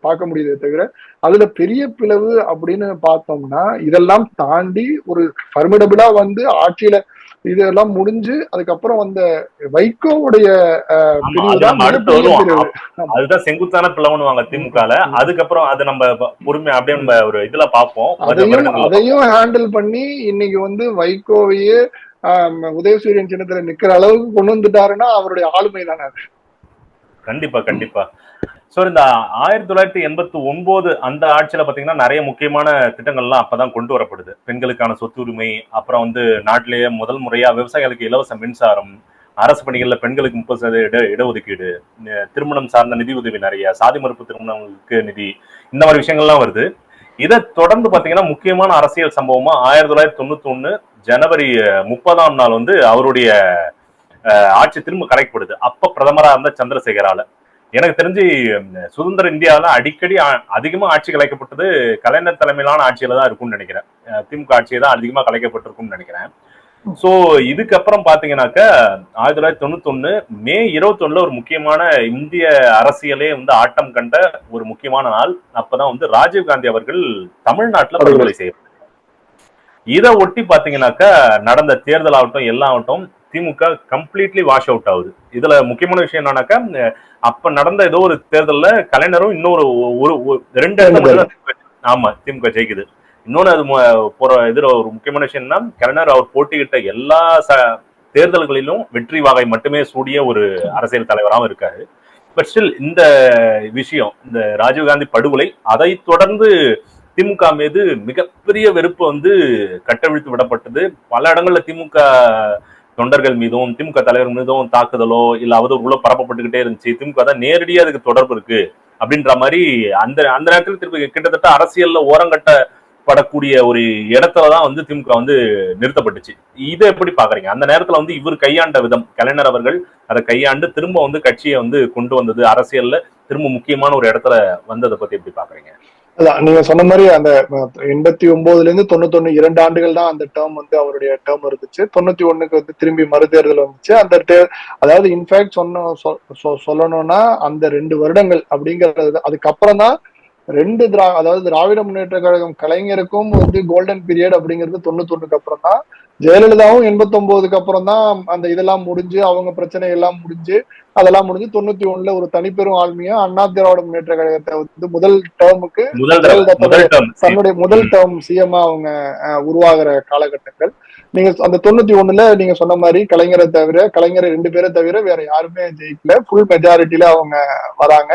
பார்க்க முடியுதே தவிர அதுல பெரிய பிளவு அப்படின்னு பார்த்தோம்னா இதெல்லாம் தாண்டி ஒரு ஃபர்மிடபிளா வந்து ஆட்சியில இதெல்லாம் முடிஞ்சு அதுக்கப்புறம் வந்த வைகோவுடைய பிரிவுதான் மிகப்பெரிய பிரிவு. அதுதான் செங்குத்தான பிளவுன்னுவாங்க திமுகல. அதுக்கப்புறம் அது நம்ம பொறுமை அப்படியே நம்ம ஒரு இதுல பார்ப்போம். அதையும் ஹேண்டில் பண்ணி இன்னைக்கு வந்து வைகோவையே உதயசூரியன் சின்னத்துல நிக்கிற அளவுக்கு கொண்டு வந்துட்டாருன்னா அவருடைய ஆளுமை தானே அது. கண்டிப்பா கண்டிப்பா. சோ இந்த 1989 அந்த ஆட்சியில பாத்தீங்கன்னா நிறைய முக்கியமான திட்டங்கள்லாம் அப்பதான் கொண்டு வரப்படுது. பெண்களுக்கான சொத்து உரிமை, அப்புறம் வந்து நாட்டிலேயே முதல் முறையா விவசாயிகளுக்கு இலவச மின்சாரம், அரசு பணிகள்ல பெண்களுக்கு 30% இடஒதுக்கீடு, திருமணம் சார்ந்த நிதி உதவி நிறைய, சாதி மறுப்பு திருமணங்களுக்கு நிதி, இந்த மாதிரி விஷயங்கள்லாம் வருது. இதை தொடர்ந்து பாத்தீங்கன்னா முக்கியமான அரசியல் சம்பவமா 1991 ஜனவரி 30ஆம் நாள் வந்து அவருடைய ஆட்சி திரும்ப கலைக்கப்படுது. அப்ப பிரதமரா இருந்த சந்திரசேகரால. எனக்கு தெரிஞ்சு சுதந்திர இந்தியாவில அடிக்கடி அதிகமா ஆட்சி கலைக்கப்பட்டது கலைஞர் தலைமையிலான ஆட்சியில தான் இருக்கும்னு நினைக்கிறேன். திமுக ஆட்சியை தான் அதிகமா கலைக்கப்பட்டிருக்கும்னு நினைக்கிறேன். சோ இதுக்கப்புறம் பாத்தீங்கன்னாக்க 1991 மே 21 ஒரு முக்கியமான இந்திய அரசியலே வந்து ஆட்டம் கண்ட ஒரு முக்கியமான நாள். அப்பதான் வந்து ராஜீவ்காந்தி அவர்கள் தமிழ்நாட்டுல படுகொலை செய்யப்பட்டார். இதை ஒட்டி பாத்தீங்கன்னாக்க நடந்த தேர்தல் ஆகட்டும் எல்லாம் ஆகட்டும் திமுக கம்ப்ளீட்லி வாஷ் அவுட் ஆகுது. இதுல முக்கியமான விஷயம் என்னன்னாக்கா அப்ப நடந்த ஏதோ ஒரு தேர்தல்ல கலைஞரும் இன்னொரு ஒரு 2 இடத்துல ஆமா திமுக ஜெயிக்குது. இன்னொன்னு அது போற இதுல ஒரு முக்கியமான விஷயம்னா கலைஞர் அவர் போட்டியிட்ட எல்லா தேர்தல்களிலும் வெற்றி வாகை மட்டுமே சூடிய ஒரு அரசியல் தலைவராகவும் இருக்காரு. பட் ஸ்டில் இந்த விஷயம், இந்த ராஜீவ்காந்தி படுகொலை, அதை தொடர்ந்து திமுக மீது மிகப்பெரிய வெறுப்பு வந்து கட்டவிழ்த்து விடப்பட்டது. பல இடங்கள்ல திமுக தொண்டர்கள் மீதும் திமுக தலைவர் மீதும் தாக்குதலோ இல்ல அவதூறுகளோ பரப்பப்பட்டுக்கிட்டே இருந்துச்சு. திமுக தான் நேரடியா அதுக்கு தொடர்பு இருக்கு அப்படின்ற மாதிரி அந்த அந்த நேரத்தில் திருப்பி கிட்டத்தட்ட அரசியல்ல ஓரங்கட்டப்படக்கூடிய ஒரு இடத்துலதான் வந்து திமுக வந்து நிறுத்தப்பட்டுச்சு. இதை எப்படி பாக்குறீங்க? அந்த நேரத்துல வந்து இவர் கையாண்ட விதம், கலைஞர் அவர்கள் அதை கையாண்டு திரும்ப வந்து கட்சியை வந்து கொண்டு வந்தது, அரசியல்ல திரும்ப முக்கியமான ஒரு இடத்துல வந்ததை பத்தி எப்படி பாக்குறீங்க? அதான் நீங்க சொன்ன மாதிரி அந்த 89 இருந்து 91 2 ஆண்டுகள் தான் அந்த டேர்ம் வந்து அவருடைய டேர்ம் இருந்துச்சு. 91க்கு வந்து திரும்பி மறுதேர்தல் வந்துச்சு. அந்த அதாவது இன்ஃபேக்ட் சொல்லணும்னா அந்த 2 வருடங்கள் அப்படிங்கிறது அதுக்கப்புறம் தான் அதாவது திராவிட முன்னேற்ற கழகம் கலைஞருக்கும் வந்து கோல்டன் பீரியட் அப்படிங்கிறது 91க்கு அப்புறம் தான். ஜெயலலிதாவும் 89க்கு அப்புறம் தான் அந்த இதெல்லாம் முடிஞ்சு அவங்க பிரச்சனை எல்லாம் முடிஞ்சு அதெல்லாம் முடிஞ்சு 91ல ஒரு தனிப்பெரும் ஆளுமையா அண்ணா திராவிட முன்னேற்ற கழகத்தை வந்து முதல் டேர்முக்கு தன்னுடைய முதல் டேர்ம் சிஎம்மா அவங்க உருவாகிற காலகட்டங்கள். நீங்க அந்த 91ல நீங்க சொன்ன மாதிரி கலைஞரை 2 பேரை தவிர வேற யாருமே ஜெயிக்கல. ஃபுல் மெஜாரிட்டியில அவங்க வராங்க.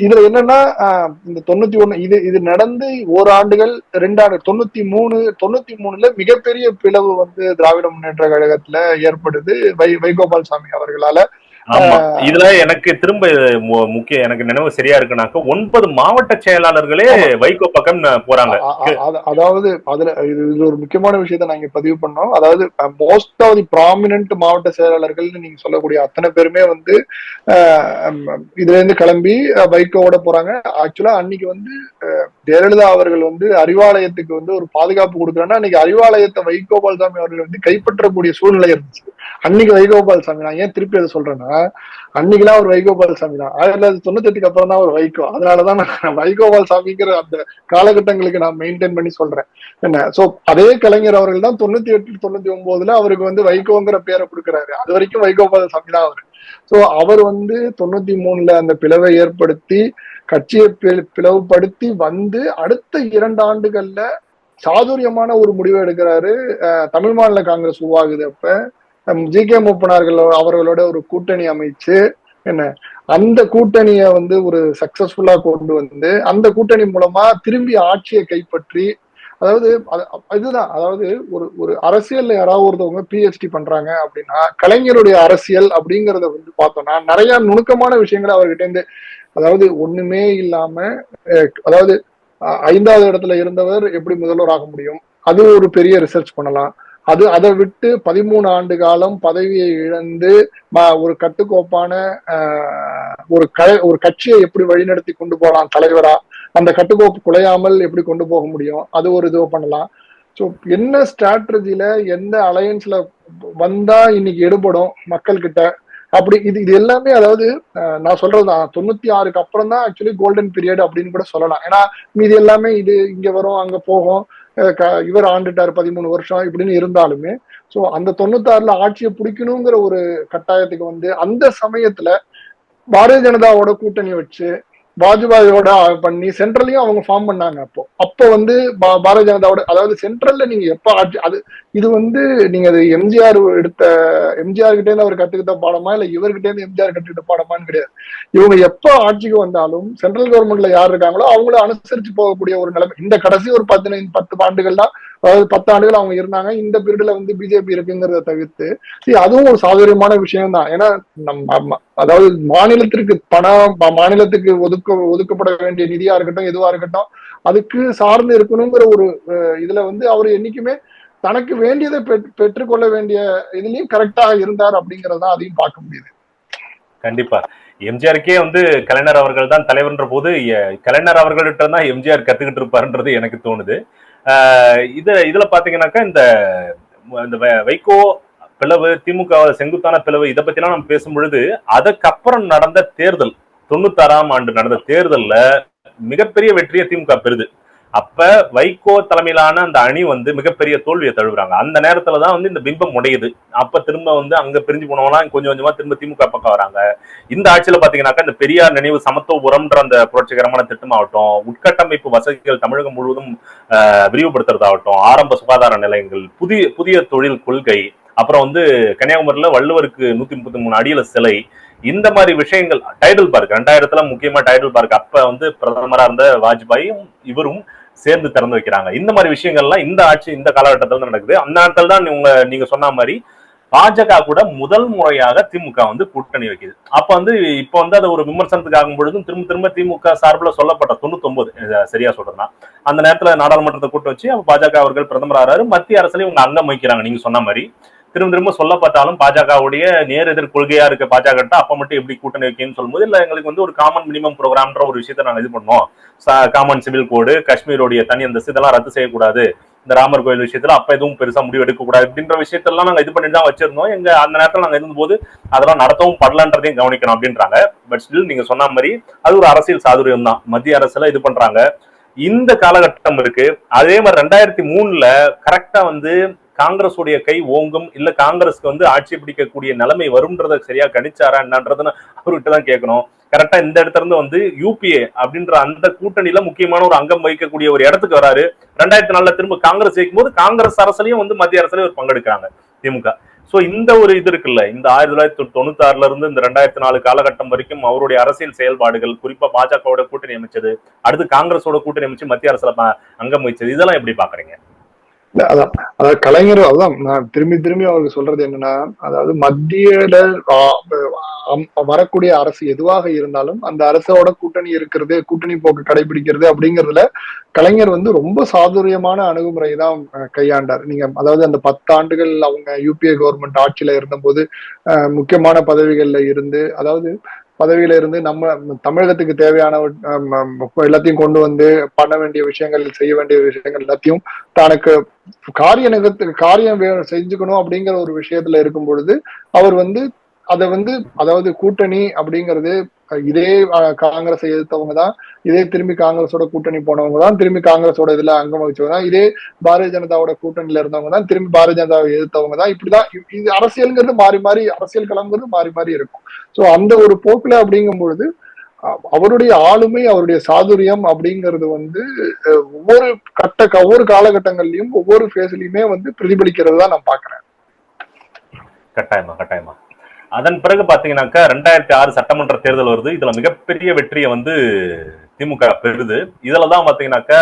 இதுல என்னன்னா இந்த 91 இது நடந்து ஓராண்டுகள் 2 ஆண்டு 93ல மிகப்பெரிய பிளவு வந்து திராவிட முன்னேற்ற கழகத்துல ஏற்படுது வைகோபால் சாமி அவர்களால. இதுல எனக்கு திரும்ப முக்கிய எனக்கு நினைவு சரியா இருக்குனாக்க 9 மாவட்ட செயலாளர்களே வைகோ பக்கம் போறாங்க. அதாவது அதுல இது ஒரு முக்கியமான விஷயத்த நாங்க பதிவு பண்ணோம். அதாவது மோஸ்ட் ஆஃப் தி ப்ராமினன்ட் மாவட்ட செயலாளர்கள் நீங்க சொல்லக்கூடிய அத்தனை பேருமே வந்து இதுல இருந்து கிளம்பி வைகோவோட போறாங்க. ஆக்சுவலா அன்னைக்கு வந்து ஜெயலலிதா அவர்கள் வந்து அறிவாலயத்துக்கு வந்து ஒரு பாதுகாப்பு கொடுக்குறாங்கன்னா அன்னைக்கு அறிவாலயத்தை வைகோபால் சாமி அவர்கள் வந்து கைப்பற்றக்கூடிய சூழ்நிலை இருந்துச்சு. அன்னைக்கு வைகோபால் சாமி, நான் ஏன் திருப்பி அதை சொல்றேன்னா அன்னைக்குலாம் ஒரு வைகோபால் சாமி தான். 1998க்கு அப்புறம் தான் ஒரு வைகோ. அதனாலதான் நான் வைகோபால் சாமிங்கிற அந்த காலகட்டங்களுக்கு நான் மெயின்டைன் பண்ணி சொல்றேன். என்ன சோ அதே கலைஞர் அவர்கள் தான் 98 99ல அவருக்கு வந்து வைகோங்கிற பேரை கொடுக்குறாரு. அது வரைக்கும் வைகோபால் சாமி தான் அவரு. சோ அவர் வந்து 93ல அந்த பிளவை ஏற்படுத்தி கட்சியை பிளவுபடுத்தி வந்து அடுத்த 2 ஆண்டுகள்ல சாதுரியமான ஒரு முடிவை எடுக்கிறாரு. தமிழ் மாநில காங்கிரஸ் உருவாகுது. அப்ப ஜி.கே. மூப்பனார்கள் அவர்களோட ஒரு கூட்டணி அமைச்சு என்ன அந்த கூட்டணியை வந்து ஒரு சக்சஸ்ஃபுல்லா கொண்டு வந்து அந்த கூட்டணி மூலமா திரும்பி ஆட்சியை கைப்பற்றி, அதாவது இதுதான் அதாவது ஒரு அரசியல்ல யாராவது ஒருத்தவங்க பிஹெச்டி பண்றாங்க அப்படின்னா கலைஞருடைய அரசியல் அப்படிங்கறத வந்து பார்த்தோம்னா நிறைய நுணுக்கமான விஷயங்களை அவர்கிட்ட இருந்து, அதாவது ஒண்ணுமே இல்லாம அதாவது 5வது இடத்துல இருந்தவர் எப்படி முதல்வர் ஆக முடியும், அது ஒரு பெரிய ரிசர்ச் பண்ணலாம். அதை விட்டு 13 ஆண்டு காலம் பதவியை இழந்து ஒரு கட்டுக்கோப்பான ஒரு கட்சியை எப்படி வழிநடத்தி கொண்டு போகலாம் தலைவரா, அந்த கட்டுக்கோப்பு குலையாமல் எப்படி கொண்டு போக முடியும், அது ஒரு இது பண்ணலாம். ஸோ என்ன ஸ்ட்ராட்டஜில எந்த அலையன்ஸ்ல வந்தா இன்னைக்கு எடுபடும் மக்கள் கிட்ட, அப்படி இது எல்லாமே, அதாவது நான் சொல்றதுதான் 96க்கு அப்புறம் தான் ஆக்சுவலி கோல்டன் பீரியட் அப்படின்னு கூட சொல்லலாம். ஏன்னா மீது எல்லாமே இது இங்க வரும் அங்க போகும், இவர் ஆண்டுட்டார் 13 வருஷம் இப்படின்னு இருந்தாலுமே, ஸோ அந்த 96ல ஆட்சியை பிடிக்கணுங்கிற ஒரு கட்டாயத்துக்கு வந்து அந்த சமயத்துல பாரதிய ஜனதாவோட கூட்டணி வச்சு வாஜ்பாயோட பண்ணி சென்ட்ரலையும் அவங்க ஃபார்ம் பண்ணாங்க. அப்போ வந்து பாரதிய ஜனதாவோட, அதாவது சென்ட்ரல்ல நீங்க எப்ப ஆட்சி, அது இது வந்து நீங்க அது எம்ஜிஆர் கிட்டே இருந்து அவர் கத்துக்கிட்ட பாடமா இல்ல இவர்கிட்ட இருந்து எம்ஜிஆர் கத்துக்கிட்ட பாடமான்னு கிடையாது. இவங்க எப்ப ஆட்சிக்கு வந்தாலும் சென்ட்ரல் கவர்மெண்ட்ல யார் இருக்காங்களோ அவங்கள அனுசரிச்சு போகக்கூடிய ஒரு நிலைமை. இந்த கடைசி ஒரு 10 ஆண்டுகள் தான், அதாவது 10 ஆண்டுகள் அவங்க இருந்தாங்க. இந்த பீரியட்ல வந்து பிஜேபி இருக்குங்கிறத தவிர்த்து அதுவும் ஒரு சாதுரியமான விஷயம் தான். ஏன்னா நம்ம, அதாவது மாநிலத்திற்கு பணம், மாநிலத்துக்கு ஒதுக்கப்பட வேண்டிய நிதியா இருக்கட்டும் எதுவா இருக்கட்டும் அதுக்கு சார்ந்து இருக்கணுங்கிற ஒரு இதுல வந்து அவர் என்னைக்குமே தனக்கு வேண்டியதை பெற்றுக்கொள்ள வேண்டிய இதுலயும் கரெக்டா இருந்தார் அப்படிங்கறதான் அதையும் பார்க்க முடியுது. கண்டிப்பா. எம்ஜிஆருக்கே வந்து கலைஞர் அவர்கள் தான் தலைவர்ன்ற போது கலைஞர் அவர்கள்ட்ட தான் எம்ஜிஆர் கத்துக்கிட்டு இருப்பாருன்றது எனக்கு தோணுது. இதுல பாத்தீங்கன்னாக்கா இந்த வைகோ பிளவு, திமுக செங்குத்தான பிளவு, இதை பத்தி எல்லாம் நம்ம பேசும் பொழுது அதுக்கப்புறம் நடந்த தேர்தல் 96ஆம் ஆண்டு நடந்த தேர்தல்ல மிகப்பெரிய வெற்றியை திமுக பெறுது. அப்ப வைகோ தலைமையிலான அந்த அணி வந்து மிகப்பெரிய தோல்வியை தழுவுறாங்க. அந்த நேரத்துலதான் வந்து இந்த பிம்பம் உடையுது. அப்ப திரும்ப வந்து அங்க பிரிஞ்சு போனவங்களாம் கொஞ்சம் கொஞ்சமா திரும்ப திமுக பக்கம் வராங்க. இந்த ஆட்சியில பாத்தீங்கன்னாக்கா இந்த பெரியார் நினைவு சமத்துவபுரம்ன்ற அந்த புரட்சிகரமான திட்டமாகட்டும், உட்கட்டமைப்பு வசதிகள் தமிழகம் முழுவதும் விரிவுபடுத்துறதாகட்டும், ஆரம்ப சுகாதார நிலையங்கள், புதிய புதிய தொழில் கொள்கை, அப்புறம் வந்து கன்னியாகுமரியில வள்ளுவருக்கு 133 அடியில சிலை, இந்த மாதிரி விஷயங்கள், டைடல் பார்க் 2000ல முக்கியமா டைடல் பார்க் அப்ப வந்து பிரதமரா இருந்த வாஜ்பாயும் இவரும் சேர்ந்து திறந்து வைக்கிறாங்க. இந்த மாதிரி விஷயங்கள்லாம் இந்த ஆட்சி இந்த காலகட்டத்தில் தான் நடக்குது. அந்த நேரத்தில் தான் நீங்க சொன்ன மாதிரி பாஜக கூட முதல் முறையாக திமுக வந்து கூட்டணி வைக்குது. அப்ப வந்து இப்ப வந்து அதை ஒரு விமர்சனத்துக்கு ஆகும் பொழுதும் திரும்ப திரும்ப திமுக சார்பில் சொல்லப்பட்ட 99 சரியா சொல்றேன்னா அந்த நேரத்துல நாடாளுமன்றத்தை கூட்ட வச்சு பாஜக அவர்கள் பிரதமர் ஆறாரு, மத்திய அரசுலயும் இவங்க அங்கம் வைக்கிறாங்க. நீங்க சொன்ன மாதிரி திரும்ப திரும்ப சொல்லப்பட்டாலும் பாஜகவுடைய நேர் எதிர் கொள்கையா இருக்க பாஜக அப்ப மட்டும் எப்படி கூட்டணி வைக்கணும்னு சொல்லும்போது, இல்ல எங்களுக்கு வந்து ஒரு காமன் மினிமம் ப்ரோக்ராம்ன்ற ஒரு விஷயத்த நாங்க இது பண்ணோம், காமன் சிவில் கோடு, காஷ்மீருடைய தனி அந்தஸ்து இதெல்லாம் ரத்து செய்யக்கூடாது, இந்த ராமர் கோயில் விஷயத்துல அப்ப எதுவும் பெருசா முடிவு எடுக்க கூடாது அப்படின்ற விஷயத்தெல்லாம் நாங்க இது பண்ணிட்டு தான் வச்சிருந்தோம். எங்க அந்த நேரத்தில் நாங்க இருந்தபோது அதெல்லாம் நடத்தவும் படலன்றதையும் கவனிக்கணும் அப்படின்றாங்க. பட் ஸ்டில் நீங்க சொன்ன மாதிரி அது ஒரு அரசியல் சாதுரியம் தான். மத்திய அரசுல இது பண்றாங்க. இந்த காலகட்டம் இருக்கு. அதே மாதிரி 2003ல கரெக்டா வந்து காங்கிரஸ் உடைய கை ஓங்கும், இல்ல காங்கிரஸ்க்கு வந்து ஆட்சி பிடிக்கக்கூடிய நிலைமை வரும்ன்றத சரியா கணிச்சாரா என்னன்றதுன்னு அவர்கிட்ட தான் கேட்கணும். கரெக்டா இந்த இடத்துல இருந்து வந்து யூபிஏ அப்படின்ற அந்த கூட்டணியில முக்கியமான ஒரு அங்கம் வகிக்கக்கூடிய ஒரு இடத்துக்கு வராரு. 2004 திரும்ப காங்கிரஸ் ஜெயிக்கும் போது காங்கிரஸ் அரசுலயும் வந்து மத்திய அரசுலயும் ஒரு பங்கெடுக்கிறாங்க திமுக. சோ இந்த ஒரு இது இருக்குல்ல, இந்த 1996ல இருந்து இந்த 2004 காலகட்டம் வரைக்கும் அவருடைய அரசியல் செயல்பாடுகள், குறிப்பா பாஜகவோட கூட்டணி அமைச்சது, அடுத்து காங்கிரஸோட கூட்டணி அமைச்சு மத்திய அரசுல அங்கம் வகிச்சது, இதெல்லாம் எப்படி பாக்குறீங்க? அதாவது கலைஞர், அதான் நான் திரும்பி அவருக்கு சொல்றது என்னன்னா, அதாவது மத்தியில வரக்கூடிய அரசு எதுவாக இருந்தாலும் அந்த அரசோட கூட்டணி இருக்கிறது, கூட்டணி போக்கு கடைபிடிக்கிறது அப்படிங்கிறதுல கலைஞர் வந்து ரொம்ப சாதுரியமான அணுகுமுறை தான் கையாண்டார். நீங்க அதாவது அந்த 10 ஆண்டுகள் அவங்க யூபிஏ கவர்மெண்ட் ஆட்சியில இருந்தபோது முக்கியமான பதவிகள்ல இருந்து, அதாவது பதவியில இருந்து நம்ம தமிழகத்துக்கு தேவையான எல்லாத்தையும் கொண்டு வந்து பண்ண வேண்டிய விஷயங்கள், செய்ய வேண்டிய விஷயங்கள் எல்லாத்தையும் தனக்கு காரியம் செஞ்சுக்கணும் அப்படிங்கிற ஒரு விஷயத்துல இருக்கும் பொழுது அவர் வந்து அதை வந்து, அதாவது கூட்டணி அப்படிங்கிறது இதே காங்கிரஸை எதிர்த்தவங்க தான், இதே திரும்பி காங்கிரஸோட கூட்டணி போனவங்க தான், திரும்பி காங்கிரஸோட இதுல அங்கம் வச்சவங்க தான், இதே பாரதிய ஜனதாவோட கூட்டணியில இருந்தவங்க தான், திரும்பி பாரதிய ஜனதாவை எதிர்த்தவங்க தான். இப்படிதான் இது அரசியல்ங்கிறது மாறி மாறி, அரசியல் களம்ங்கிறது மாறி மாறி இருக்கும். சோ அந்த ஒரு போக்குல அப்படிங்கும் பொழுது அவருடைய ஆளுமை, அவருடைய சாதுரியம் அப்படிங்கிறது வந்து ஒவ்வொரு காலகட்டங்கள்லயும் ஒவ்வொரு பேஸ்லயுமே வந்து பிரதிபலிக்கிறது தான் நான் பாக்குறேன். கட்டாயமா. அதன் பிறகு பாத்தீங்கன்னாக்கா 2006 சட்டமன்ற தேர்தல் வருது. இதுல மிகப்பெரிய வெற்றியை வந்து திமுக பெறுது. இதுலதான் பாத்தீங்கன்னாக்கா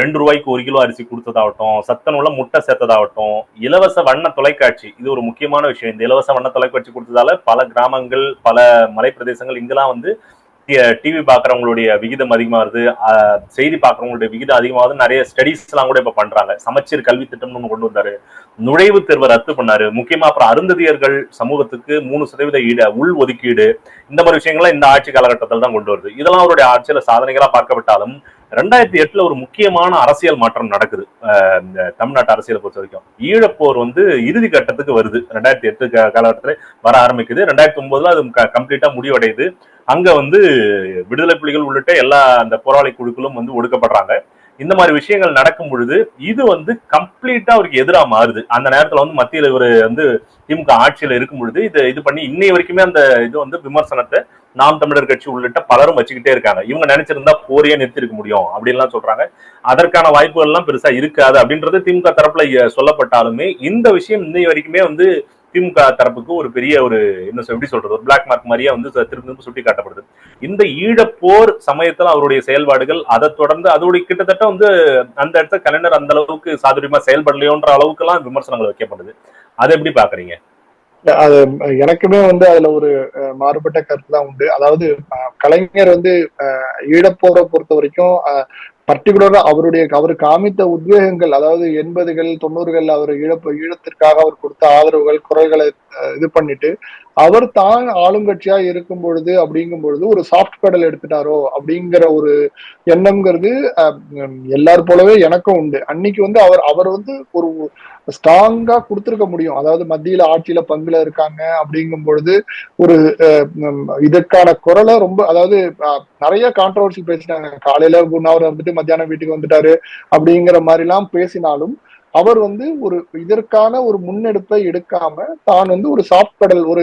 2 ரூபாய்க்கு 1 கிலோ அரிசி கொடுத்ததாகட்டும், சத்தனுள்ள முட்டை சேர்த்ததாகட்டும், இலவச வண்ண தொலைக்காட்சி, இது ஒரு முக்கியமான விஷயம். இந்த இலவச வண்ண தொலைக்காட்சி கொடுத்ததால பல கிராமங்கள், பல மலை பிரதேசங்கள் இங்கெல்லாம் வந்து டிவி பாக்குறவங்களுடைய விகிதம் அதிகமாகுது, செய்தி பாக்குறவங்களுடைய விகிதம் அதிகமாகுது, நிறைய ஸ்டடிஸ் எல்லாம் கூட இப்ப பண்றாங்க. சமச்சீர் கல்வி திட்டம்னு ஒண்ணு கொண்டு வந்தாரு, நுழைவுத் தேர்வை ரத்து பண்ணாரு, முக்கியமா அப்புறம் அருந்ததியர்கள் சமூகத்துக்கு 3% உள் ஒதுக்கீடு, இந்த மாதிரி விஷயங்கள்லாம் இந்த ஆட்சி காலகட்டத்தில் தான் கொண்டு வருது. இதெல்லாம் அவருடைய ஆட்சியில சாதனைகளா பார்க்கப்பட்டாலும் 2008 ஒரு முக்கியமான அரசியல் மாற்றம் நடக்குது. இந்த தமிழ்நாட்டு அரசியலை பொறுத்த வரைக்கும் ஈழப்போர் வந்து இறுதி கட்டத்துக்கு வருது. 2008 காலகட்டத்துல வர ஆரம்பிக்குது. 2009 அது கம்ப்ளீட்டா முடிவடையுது. அங்க வந்து விடுதலை புலிகள் உள்ளிட்ட எல்லா அந்த போராளி குழுக்களும் வந்து ஒடுக்கப்படுறாங்க. இந்த மாதிரி விஷயங்கள் நடக்கும் பொழுது இது வந்து கம்ப்ளீட்டா அவருக்கு எதிராக மாறுது. அந்த நேரத்துல வந்து மத்தியில் இவர் வந்து திமுக ஆட்சியில இருக்கும் பொழுது இது பண்ணி இன்னை வரைக்குமே அந்த இது வந்து விமர்சனத்தை நாம் தமிழர் கட்சி உள்ளிட்ட பலரும் வச்சுக்கிட்டே இருக்காங்க. இவங்க நினைச்சிருந்தா போரையே நிறுத்திருக்க முடியும் அப்படின்லாம் சொல்றாங்க. அதற்கான வாய்ப்புகள் எல்லாம் பெருசா இருக்காது அப்படின்றது திமுக தரப்புல சொல்லப்பட்டாலுமே இந்த விஷயம் இன்னை வரைக்குமே வந்து திமுக தரப்புக்கு ஒரு பெரிய ஒரு என்ன எப்படி சொல்றது, ஒரு பிளாக் மார்க் மாதிரியே வந்து திரும்ப திரும்ப சுட்டி காட்டப்படுது. இந்த ஈழப்போர் சமயத்துல அவருடைய செயல்பாடுகள், அதை தொடர்ந்து அதோடைய கிட்டத்தட்ட வந்து அந்த இடத்துல கலைஞர் அந்த அளவுக்கு சாதுரியமா செயல்படலையோன்ற அளவுக்கு எல்லாம் விமர்சனங்கள் வைக்கப்படுது. அதை எப்படி பாக்குறீங்க? அது எனக்குமே வந்து அதுல ஒரு மாறுபட்ட கருத்து தான் உண்டு. அதாவது கலைஞர் வந்து ஈழப்போரை பொறுத்த வரைக்கும் பர்டிகுலரா அவர் காமித்த உத்வேகங்கள், அதாவது 80கள் 90கள் அவர் ஈழத்திற்காக அவர் கொடுத்த ஆதரவுகள் குரல்களை இது பண்ணிட்டு அவர் தான் ஆளுங்கட்சியா இருக்கும் பொழுது அப்படிங்கும் பொழுது ஒரு சாஃப்ட் பெடல் எடுத்துட்டாரோ அப்படிங்கிற ஒரு எண்ணம்ங்கிறது எல்லாரும் போலவே எனக்கும் உண்டு. அன்னைக்கு வந்து அவர் வந்து ஒரு ஸ்ட்ராங்கா கொடுத்திருக்க முடியும். அதாவது மத்தியில ஆட்சியில பங்குல இருக்காங்க அப்படிங்கும் பொழுது ஒரு இதற்கான குரலை ரொம்ப, அதாவது நிறைய கான்ட்ரவர்சி பேசினாங்க. காலையில அவர் வந்துட்டு மத்தியானம் வீட்டுக்கு வந்துட்டாரு அப்படிங்கிற மாதிரி எல்லாம் பேசினாலும் அவர் வந்து ஒரு இதற்கான ஒரு முன்னெடுப்பை எடுக்காம தான் வந்து ஒரு சாஃப்ட் பெடல், ஒரு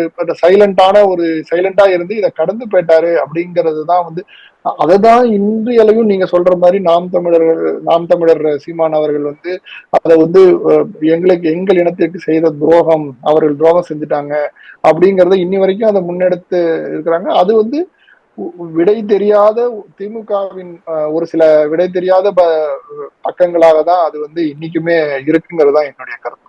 சைலண்டா இருந்து இதை கடந்து போயிட்டாரு அப்படிங்கிறது தான் வந்து அததான் இன்றையளவும் நீங்க சொல்ற மாதிரி நாம் தமிழர் சீமான் அவர்கள் வந்து அதை வந்து எங்கள் இனத்திற்கு செய்த துரோகம், அவர்கள் துரோகம் செஞ்சுட்டாங்க அப்படிங்கறத இன்னி வரைக்கும் அதை முன்னெடுத்து இருக்கிறாங்க. அது வந்து விடை தெரியாத திமுகவின் ஒரு சில விடை தெரியாத பக்கங்களாக தான் அது வந்து இன்னைக்குமே இருக்குங்கிறது தான் என்னுடைய கருத்து.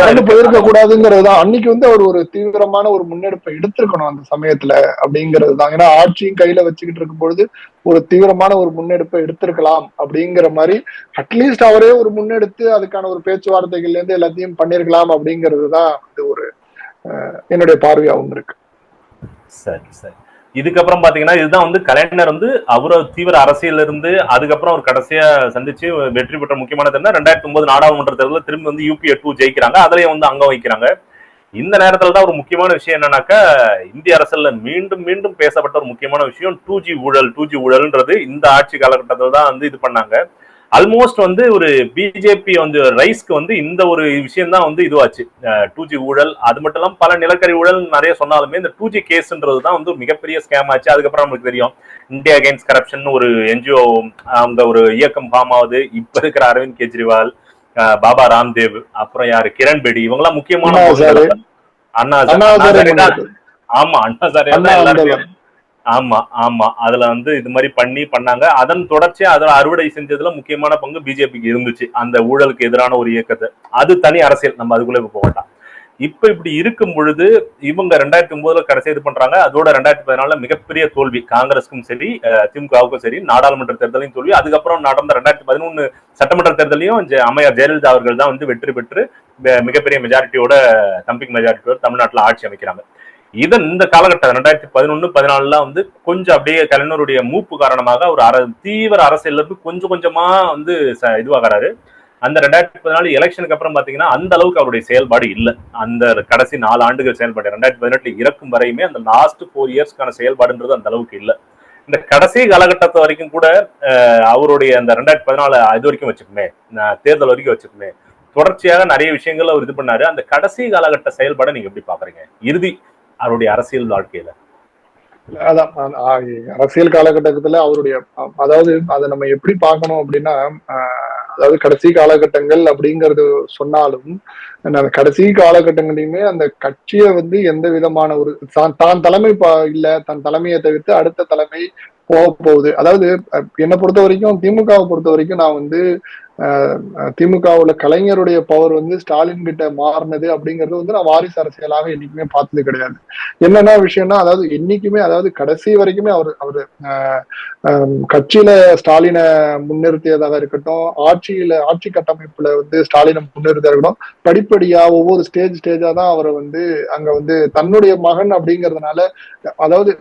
கடந்து போயிருக்க கூடாதுங்கிறது தான். அன்னைக்கு வந்து அவர் ஒரு தீவிரமான ஒரு முன்னெடுப்பை எடுத்திருக்கணும் அந்த சமயத்துல அப்படிங்கிறது தான். ஏன்னா ஆட்சியும் கையில வச்சுக்கிட்டு இருக்கும் பொழுது ஒரு தீவிரமான ஒரு முன்னெடுப்பை எடுத்திருக்கலாம் அப்படிங்கிற மாதிரி அட்லீஸ்ட் அவரே ஒரு முன்னெடுத்து அதுக்கான ஒரு பேச்சுவார்த்தைகள்ல இருந்து எல்லாத்தையும் பண்ணிருக்கலாம் அப்படிங்கிறது தான் வந்து ஒரு என்னுடைய பார்வையாகவும் இருக்கு. சரி சரி. இதுக்கப்புறம் பாத்தீங்கன்னா இதுதான் வந்து கலைஞர் வந்து அவர தீவிர அரசியல் இருந்து அதுக்கப்புறம் அவர் கடைசியா சந்திச்சு வெற்றி பெற்ற முக்கியமான தேர்தல் 2009 நாடாளுமன்ற தேர்தலில் திரும்பி வந்து UPA 2 ஜெயிக்கிறாங்க. அதுலயும் வந்து அங்கம் வைக்கிறாங்க. இந்த நேரத்துல தான் ஒரு முக்கியமான விஷயம் என்னன்னாக்கா, இந்திய அரசியல்ல மீண்டும் மீண்டும் பேசப்பட்ட ஒரு முக்கியமான விஷயம் 2G ஊழல்ன்றது இந்த ஆட்சி காலகட்டத்தில் தான் வந்து இது பண்ணாங்க. ஆல்மோஸ்ட் வந்து ஒரு பிஜேபி வந்து ரைஸ்க்கு வந்து இந்த ஒரு விஷயம் தான் வந்து இதுவாச்சு. 2G ஊழல், அது மட்டும் இல்லாமல் பல நிலக்கரி ஊழல் நிறைய சொன்னாலுமே இந்த 2G கேஸ்ன்றது தான் வந்து மிகப்பெரிய ஸ்கேம் ஆச்சு. அதுக்கப்புறம் நமக்கு தெரியும் இந்தியா அகைன்ஸ்ட் கரப்ஷன் ஒரு NGO அவங்க ஒரு இயக்கம் ஃபார்ம் ஆகுது. இப்ப இருக்கிற அரவிந்த் கெஜ்ரிவால், பாபா ராம்தேவ், அப்புறம் யாரு கிரண் பேடி, இவங்கெல்லாம் முக்கியமான அண்ணா ஆமா அண்ணா சார் எல்லாரும் ஆமா ஆமா அதுல வந்து இது மாதிரி பண்ணாங்க. அதன் தொடர்ச்சியா அதுல அறுவடை செஞ்சதுல முக்கியமான பங்கு பிஜேபிக்கு இருந்துச்சு, அந்த ஊழலுக்கு எதிரான ஒரு இயக்கத்தை. அது தனி அரசியல், நம்ம அதுக்குள்ள போக வேண்டாம். இப்ப இப்படி இருக்கும் பொழுது இவங்க 2009 கடைசி இது பண்றாங்க. அதோட 2014 மிகப்பெரிய தோல்வி காங்கிரஸுக்கும் சரி திமுகவுக்கும் சரி, நாடாளுமன்ற தேர்தலையும் தோல்வி. அதுக்கப்புறம் நடந்த 2011 சட்டமன்ற தேர்தலையும் அம்மையார் ஜெயலலிதா அவர்கள் தான் வந்து வெற்றி பெற்று மிகப்பெரிய மெஜாரிட்டியோட தம்பிங் மெஜாரிட்டியோட தமிழ்நாட்டில் ஆட்சி அமைக்கிறாங்க. இந்த காலகட்டம் 2011-14 வந்து கொஞ்சம் அப்படியே கலைஞருடைய மூப்பு காரணமாக ஒரு தீவிர அரசியல் இருந்து கொஞ்சம் கொஞ்சமா வந்து இதுவாகிறாரு. அந்த 2014 எலெக்ஷனுக்கு அப்புறம் பாத்தீங்கன்னா அந்த அளவுக்கு அவருடைய செயல்பாடு இல்லை. அந்த கடைசி 4 ஆண்டுகள் செயல்பாடு 2018 இறக்கும் வரையுமே அந்த லாஸ்ட் 4 இயர்ஸ்க்கான செயல்பாடுன்றது அந்த அளவுக்கு இல்லை. இந்த கடைசி காலகட்டத்து வரைக்கும் கூட அவருடைய அந்த 2014 இது வரைக்கும் வச்சுக்குமே, தேர்தல் வரைக்கும் வச்சுக்குமே, தொடர்ச்சியாக நிறைய விஷயங்கள் அவர் இது பண்ணாரு. அந்த கடைசி காலகட்ட செயல்பாடை நீங்க எப்படி பாக்குறீங்க இறுதி அவருடைய அரசியல் வாழ்க்கையில? அதான் அரசியல் காலகட்டத்துல அவருடைய, அதாவது அதை நம்ம எப்படி பார்க்கணும் அப்படின்னா, அதாவது கடைசி காலகட்டங்கள் அப்படிங்கறது சொன்னாலும் கடைசி காலகட்டங்களையுமே அந்த கட்சியை வந்து எந்த விதமான ஒரு தான் தலைமை இல்ல, தன் தலைமையை தவிர்த்து அடுத்த தலைமை போக போகுது. அதாவது என்னை பொறுத்த வரைக்கும், திமுகவை பொறுத்த வரைக்கும் நான் வந்து திமுகவுல கலைஞருடைய பவர் வந்து ஸ்டாலின் கிட்ட மாறினது அப்படிங்கிறது வந்து நான் வாரிசு அரசியலாக என்னைக்குமே பார்த்தது கிடையாது. என்னென்ன விஷயம்னா, அதாவது என்னைக்குமே, அதாவது கடைசி வரைக்குமே அவரு கட்சியில ஸ்டாலினை முன்னிறுத்தியதாக இருக்கட்டும், ஆட்சி கட்டமைப்புல வந்து ஸ்டாலினை முன்னிறுத்தியதாக இருக்கட்டும், படிப்படியா ஒவ்வொரு ஸ்டேஜா தான் அவரை வந்து அங்க வந்து தன்னுடைய மகன் அப்படிங்கிறதுனால, அதாவது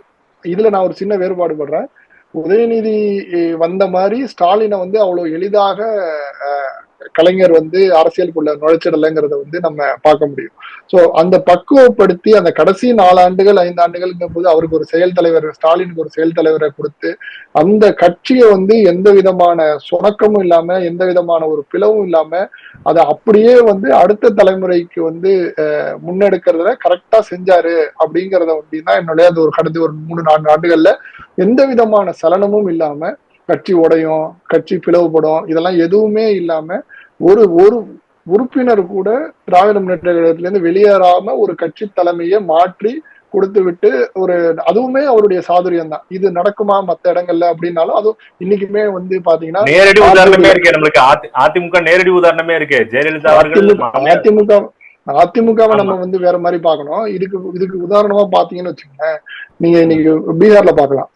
இதுல நான் ஒரு சின்ன வேறுபாடு படுறேன். உதயநிதி வந்த மாதிரி ஸ்டாலினை வந்து அவ்வளவு எளிதாக கலைஞர் வந்து அரசியலுக்குள்ள நுழைச்சிடலைங்கிறத வந்து நம்ம பார்க்க முடியும். சோ அந்த பக்குவப்படுத்தி அந்த கடைசி 4 ஆண்டுகள் 5 ஆண்டுகள்ங்கும் போது அவருக்கு ஒரு செயல் தலைவர், ஸ்டாலினுக்கு ஒரு செயல் தலைவரை கொடுத்து அந்த கட்சியை வந்து எந்த விதமான சுணக்கமும் இல்லாம, எந்த விதமான ஒரு பிளவும் இல்லாம அதை அப்படியே வந்து அடுத்த தலைமுறைக்கு வந்து முன்னெடுக்கிறத கரெக்டா செஞ்சாரு அப்படிங்கிறத அப்படின்னா என்னுடைய அந்த ஒரு கடந்த ஒரு 3-4 ஆண்டுகள்ல எந்த விதமான சலனமும் இல்லாம கட்சி உடையும், கட்சி பிளவுபடும், இதெல்லாம் எதுவுமே இல்லாம ஒரு ஒரு உறுப்பினர் கூட திராவிட முன்னேற்ற கழகத்திலிருந்து வெளியேறாம ஒரு கட்சி தலைமையை மாற்றி கொடுத்து விட்டு ஒரு, அதுவுமே அவருடைய சாதுரியம் தான். இது நடக்குமா மத்த இடங்கள்ல அப்படின்னாலும் அதுவும் இன்னைக்குமே வந்து பாத்தீங்கன்னா நேரடி உதாரணமே இருக்கு நம்மளுக்கு. அதிமுக நேரடி உதாரணமே இருக்கு. ஜெயலலிதா அவர்கள் அதிமுகவை நம்ம வந்து வேற மாதிரி பார்க்கணும். இதுக்கு உதாரணமா பாத்தீங்கன்னு வச்சுக்கோங்க, நீங்க இன்னைக்கு பீகார்ல பாக்கலாம்,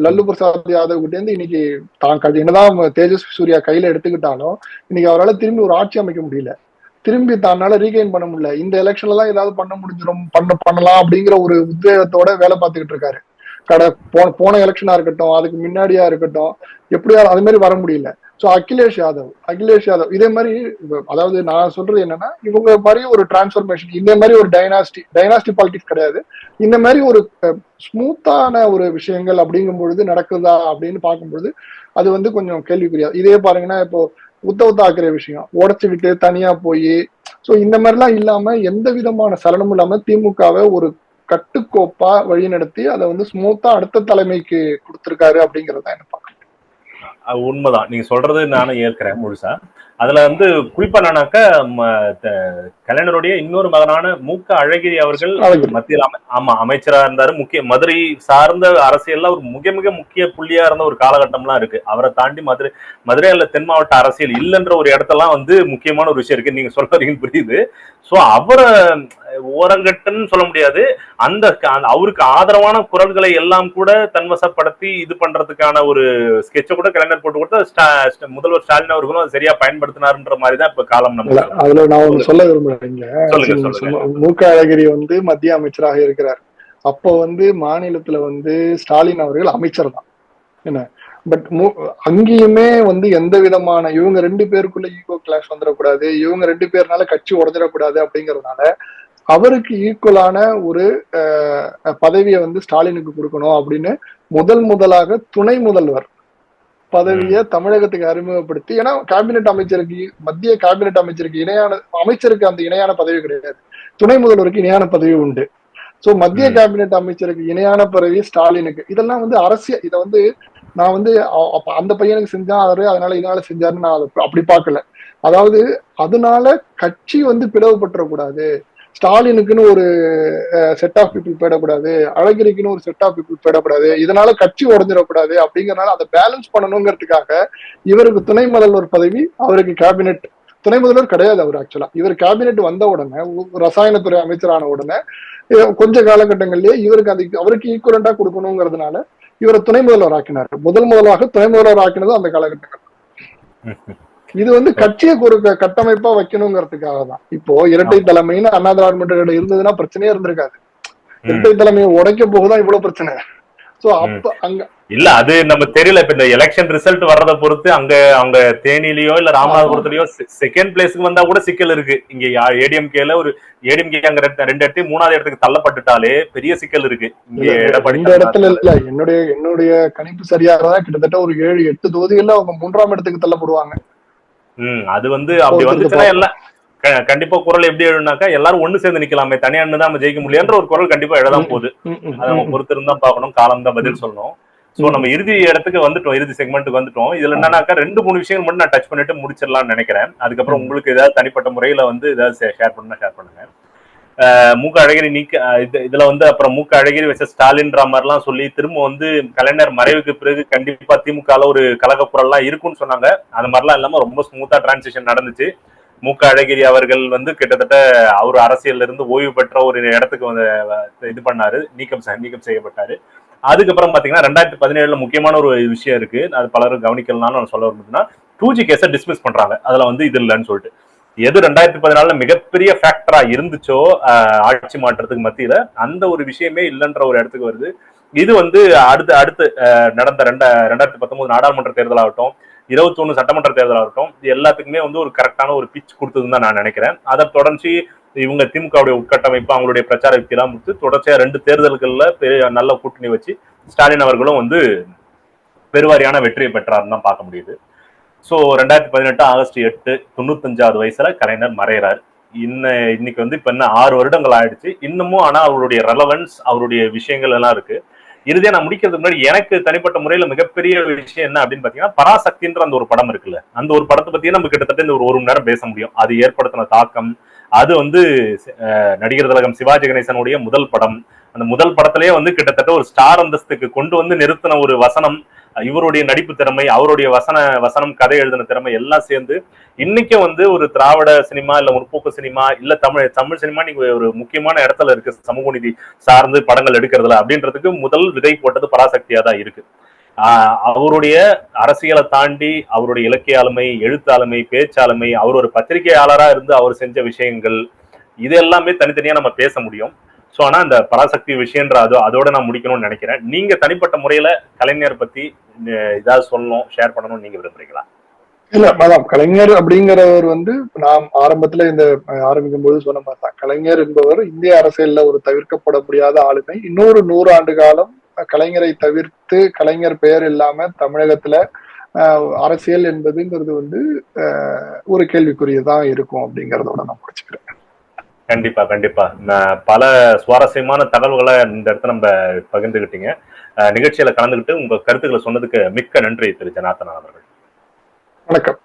லல்லு பிரசாத் யாதவ் கிட்ட இருந்து இன்னைக்கு தான் என்னதான் தேஜஸ்வி சூர்யா கையில எடுத்துக்கிட்டாலும் இன்னைக்கு அவரால் திரும்பி ஒரு ஆட்சி அமைக்க முடியல, திரும்பி தன்னால ரீகைன் பண்ண முடியல. இந்த எலெக்ஷன்ல எல்லாம் ஏதாவது பண்ண முடிஞ்சிடும், பண்ணலாம் அப்படிங்கிற ஒரு உத்வேகத்தோட வேலை பார்த்துக்கிட்டு இருக்காரு. போன எலெக்ஷனா இருக்கட்டும், அதுக்கு முன்னாடியா இருக்கட்டும், எப்படியா அது மாதிரி வர முடியல. சோ அகிலேஷ் யாதவ் இதே மாதிரி, அதாவது நான் சொல்றது என்னன்னா, இவங்க மாதிரி ஒரு டிரான்ஸ்பர்மேஷன், இந்த மாதிரி ஒரு டைனாஸ்டி பாலிடிக்ஸ் கிடையாது, இந்த மாதிரி ஒரு ஸ்மூத்தான ஒரு விஷயங்கள் அப்படிங்கும் பொழுது நடக்குதா அப்படின்னு பார்க்கும்பொழுது அது வந்து கொஞ்சம் கேள்விக்குரியா. இதே பாருங்கன்னா, இப்போ உத்தவ் தாக்கரே விஷயம் உடைச்சுக்கிட்டு தனியா போய், சோ இந்த மாதிரிலாம் இல்லாம எந்த விதமான சலனமும் இல்லாம திமுகவை ஒரு கட்டுக்கோப்பா வழி நடத்தி அதை வந்து ஸ்மூத்தா அடுத்த தலைமைக்கு கொடுத்திருக்காரு அப்படிங்கறத என்ன பார்க்க. உண்மைதான் நீங்க சொல்றது, நானும் ஏற்கிறேன் முழுசா. அதுல வந்து குறிப்பா என்னன்னாக்கா, கலைஞருடைய இன்னொரு மகனான மூக்க அழகிரி அவர்கள் மத்தியில் அமைச்சரா இருந்தாரு. மதுரை சார்ந்த அரசியல்ல ஒரு மிக முக்கிய புள்ளியா இருந்த ஒரு காலகட்டம்லாம் இருக்கு. அவரை தாண்டி மதுரை அல்ல தென் மாவட்ட அரசியல் இல்லைன்ற ஒரு இடத்தெல்லாம் வந்து முக்கியமான ஒரு விஷயம் இருக்கு. நீங்க சொல்றீங்கன்னு புரியுது. சோ அவரை ஓரங்கட்டுன்னு சொல்ல முடியாது. அந்த அவருக்கு ஆதரவான குரல்களை எல்லாம் கூட தன்வசப்படுத்தி இது பண்றதுக்கான ஒரு ஸ்கெட்சை கூட கலைஞர் போட்டு கொடுத்து முதல்வர் ஸ்டாலின் அவர்களும் அதை சரியா பயன்படுத்தினாருன்ற மாதிரிதான் இப்ப காலம். நம்ம அதுல நான் ஒண்ணு சொல்ல விரும்புறேங்க. மூக்க அழகிரி வந்து மத்திய அமைச்சராக இருக்கிறார். அப்போ வந்து மாநிலத்துல வந்து ஸ்டாலின் அவர்கள் அமைச்சர் தான் என்ன. பட் அங்கேயுமே வந்து எந்த விதமான இவங்க 2 பேருக்குள்ள ஈகோ கிளாஷ் வந்துடக்கூடாது, இவங்க 2 பேர்னால கட்சி உடஞ்சிடக்கூடாது அப்படிங்கறதுனால அவருக்கு ஈக்குவலான ஒரு பதவியை வந்து ஸ்டாலினுக்கு கொடுக்கணும் அப்படின்னு முதலாக துணை முதல்வர் பதவியை தமிழகத்துக்கு அறிமுகப்படுத்தி, ஏன்னா கேபினெட் அமைச்சருக்கு, மத்திய கேபினெட் அமைச்சருக்கு இணையான அமைச்சருக்கு அந்த இணையான பதவி கிடையாது, துணை முதல்வருக்கு இணையான பதவி உண்டு. சோ மத்திய கேபினெட் அமைச்சருக்கு இணையான பதவி ஸ்டாலினுக்கு. இதெல்லாம் வந்து அரசியல். இதை வந்து நான் வந்து அந்த பையனுக்கு செஞ்சாரு அதனால இதனால செஞ்சாருன்னு நான் அப்படி பார்க்கல. அதாவது அதனால கட்சி வந்து பிளவுபற்றக்கூடாது, ஸ்டாலினுக்குன்னு ஒரு செட் ஆஃப் பீப்புள் போயிடக்கூடாது, அழகிரிக்குன்னு ஒரு செட் ஆஃப் பீப்புள் போயிடக்கூடாது, இதனால கட்சி உடஞ்சிடக்கூடாது அப்படிங்கறதுனால அதை பேலன்ஸ் பண்ணணுங்கிறதுக்காக இவருக்கு துணை முதல்வர் பதவி, அவருக்கு கேபினெட் துணை முதல்வர் கிடையாது அவர் ஆக்சுவலா. இவர் கேபினெட் வந்த உடனே, ரசாயனத்துறை அமைச்சரான உடனே கொஞ்ச காலகட்டங்கள்லயே இவருக்கு அவருக்கு ஈக்குவலண்டா கொடுக்கணுங்கிறதுனால இவரை துணை முதல்வர் ஆக்கினார். முதலாக துணை முதல்வர் ஆக்கினது அந்த காலகட்டங்கள். இது வந்து கட்சியை ஒரு கட்டமைப்பா வைக்கணுங்கிறதுக்காக தான். இப்போ இரட்டை தலைமைன்னு அண்ணா திராவிட முன்னேற்ற இருந்ததுன்னா பிரச்சனையே இருந்திருக்காது. இரட்டை தலைமையை உடைக்க போகுதான் இவ்வளவு பிரச்சனை. சோ அப்ப அங்க இல்ல, அது நம்ம தெரியல. இப்ப இந்த எலெக்ஷன் ரிசல்ட் வர்றத பொறுத்து அவங்க தேனியிலயோ இல்ல ராமநாதபுரத்துலயோ செகண்ட் பிளேஸ்க்கு வந்தா கூட சிக்கல் இருக்கு. இங்க ஏடிஎம்கேல ஒரு ஏடிஎம்கே அங்க 2 இடத்து 3வது இடத்துக்கு தள்ளப்பட்டுட்டாலே பெரிய சிக்கல் இருக்கு. இந்த இடத்துல இல்ல, என்னுடைய கணிப்பு சரியாகதான் கிட்டத்தட்ட ஒரு 7-8 தொகுதிகள்ல அவங்க 3ஆம் இடத்துக்கு தள்ளப்படுவாங்க. அது வந்து அப்படி வந்துச்சுன்னா எல்லாம் கண்டிப்பா குரல் எப்படி எழுனாக்கா, எல்லாரும் ஒண்ணு சேர்ந்து நிக்கலாமே, தனியா தான் நம்ம ஜெயிக்க முடியாதுன்ற ஒரு குரல் கண்டிப்பா எழதான் போகுது. அதை நம்ம பொறுத்து இருந்தா பாக்கணும், காலம் தான் பதில் சொல்லணும். சோ நம்ம இறுதி இடத்துக்கு வந்துட்டோம், இறுதி செக்மெண்ட்டுக்கு வந்துட்டோம். இதுல என்னன்னாக்கா 2-3 விஷயங்கள் மட்டும் நான் டச் பண்ணிட்டு முடிச்சிடலாம்னு நினைக்கிறேன். அதுக்கப்புறம் உங்களுக்கு ஏதாவது தனிப்பட்ட முறையில வந்து ஏதாவது ஷேர் பண்ணுங்க. மூக்க அழகிரி இதுல வந்து அப்புறம் மூக்க அழகிரி வச்ச ஸ்டாலின்ற மாதிரிலாம் சொல்லி திரும்ப வந்து கலைஞர் மறைவுக்கு பிறகு கண்டிப்பா திமுக ஒரு கலகப்புறம்லாம் இருக்கும்னு சொன்னாங்க. அந்த மாதிரிலாம் இல்லாம ரொம்ப ஸ்மூத்தா டிரான்சிஷன் நடந்துச்சு. மூக்க அழகிரி அவர்கள் வந்து கிட்டத்தட்ட அவர் அரசியல்ல இருந்து ஓய்வு பெற்ற ஒரு இடத்துக்கு வந்து இது பண்ணாரு, நீக்கம் செய்யப்பட்டாரு. அதுக்கப்புறம் பாத்தீங்கன்னா 2017 முக்கியமான ஒரு விஷயம் இருக்கு, அது பலரும் கவனிக்கலனாலும் சொல்ல விரும்புதுன்னா 2G கேஸை டிஸ்மிஸ் பண்றாங்க. அதுல வந்து இது இல்லைன்னு சொல்லிட்டு எது 2014 மிகப்பெரிய ஃபேக்டரா இருந்துச்சோ ஆட்சி மாற்றத்துக்கு மத்தியில அந்த ஒரு விஷயமே இல்லைன்ற ஒரு இடத்துக்கு வருது. இது வந்து அடுத்து நடந்த 2019 நாடாளுமன்ற தேர்தலாகட்டும், 21 சட்டமன்ற தேர்தலாகட்டும், இது எல்லாத்துக்குமே வந்து ஒரு கரெக்டான ஒரு பிச் கொடுத்ததுன்னு தான் நான் நினைக்கிறேன். அதை தொடர்ந்து இவங்க திமுகவுடைய உட்கட்டமைப்பு அவங்களுடைய பிரச்சார யுக்தியெல்லாம் முடித்து தொடர்ச்சியா 2 தேர்தல்கள்ல நல்ல கூட்டணி வச்சு ஸ்டாலின் அவர்களும் வந்து பெருவாரியான வெற்றியை பெற்றாருன்னு தான் பார்க்க முடியுது. ஸோ 2018 ஆகஸ்ட் 8 95வது வயசுல கலைஞர் மறைகிறார். இன்னைக்கு வந்து இப்ப என்ன 6 வருடங்கள் ஆயிடுச்சு. இன்னமும் ஆனா அவருடைய ரெலவன்ஸ், அவருடைய விஷயங்கள் எல்லாம் இருக்கு. இறுதியா நான் முடிக்கிறதுக்கு முன்னாடி எனக்கு தனிப்பட்ட முறையில மிகப்பெரிய விஷயம் என்ன அப்படின்னு பாத்தீங்கன்னா, பராசக்தின்ற அந்த ஒரு படம் இருக்குல்ல, அந்த ஒரு படத்தை பத்தி நம்ம கிட்டத்தட்ட இந்த ஒரு மணி நேரம் பேச முடியும். அது ஏற்படுத்தின தாக்கம், அது வந்து நடிகர் திலகம் சிவாஜி கணேசனுடைய முதல் படம். அந்த முதல் படத்திலேயே வந்து கிட்டத்தட்ட ஒரு ஸ்டார் அந்தஸ்துக்கு கொண்டு வந்து நிறுத்தின ஒரு வசனம், இவருடைய நடிப்பு திறமை, அவருடைய வசனம் கதை எழுதின திறமை எல்லாம் சேர்ந்து இன்னைக்கும் வந்து ஒரு திராவிட சினிமா இல்ல முற்போக்கு சினிமா இல்ல தமிழ் சினிமா நீங்க ஒரு முக்கியமான இடத்துல இருக்கு சமூக நீதி சார்ந்து படங்கள் எடுக்கிறதுல அப்படின்றதுக்கு முதல் விதை போட்டது பராசக்தியா தான் இருக்கு. அவருடைய அரசியலை தாண்டி அவருடைய இலக்கிய ஆளுமை, எழுத்தாளுமை, பேச்சாளுமை, அவர் ஒரு பத்திரிகையாளரா இருந்து அவர் செஞ்ச விஷயங்கள், இது எல்லாமே தனித்தனியா நம்ம பேச முடியும். ஸோ ஆனா இந்த பராசக்தி விஷயன்ற அதோட நான் முடிக்கணும்னு நினைக்கிறேன். நீங்க தனிப்பட்ட முறையில கலைஞர் பத்தி ஏதாவது சொல்லணும், ஷேர் பண்ணணும்னு நீங்க விரும்புறீங்களா? இல்ல மேடம், கலைஞர் அப்படிங்கிறவர் வந்து நாம் ஆரம்பத்துல இந்த ஆரம்பிக்கும் போது சொன்ன மாதிரி தான், கலைஞர் என்பவர் இந்திய அரசியல்ல ஒரு தவிர்க்கப்பட முடியாத ஆளுமை. இன்னொரு 100 ஆண்டு காலம் கலைஞரை தவிர்த்து கலைஞர் பெயர் இல்லாம தமிழகத்துல அரசியல் என்பதுங்கிறது வந்து ஒரு கேள்விக்குரியதான் இருக்கும் அப்படிங்கறதோட நான் முடிச்சுக்கிறேன். கண்டிப்பா கண்டிப்பா. பல சுவாரஸ்யமான தகவல்களை இந்த இடத்துல நம்ம பகிர்ந்துகிட்டீங்க. நிகழ்ச்சியில கலந்துகிட்டு உங்க கருத்துக்களை சொன்னதுக்கு மிக்க நன்றி திரு ஜனார்த்தனன் அவர்கள். வணக்கம்.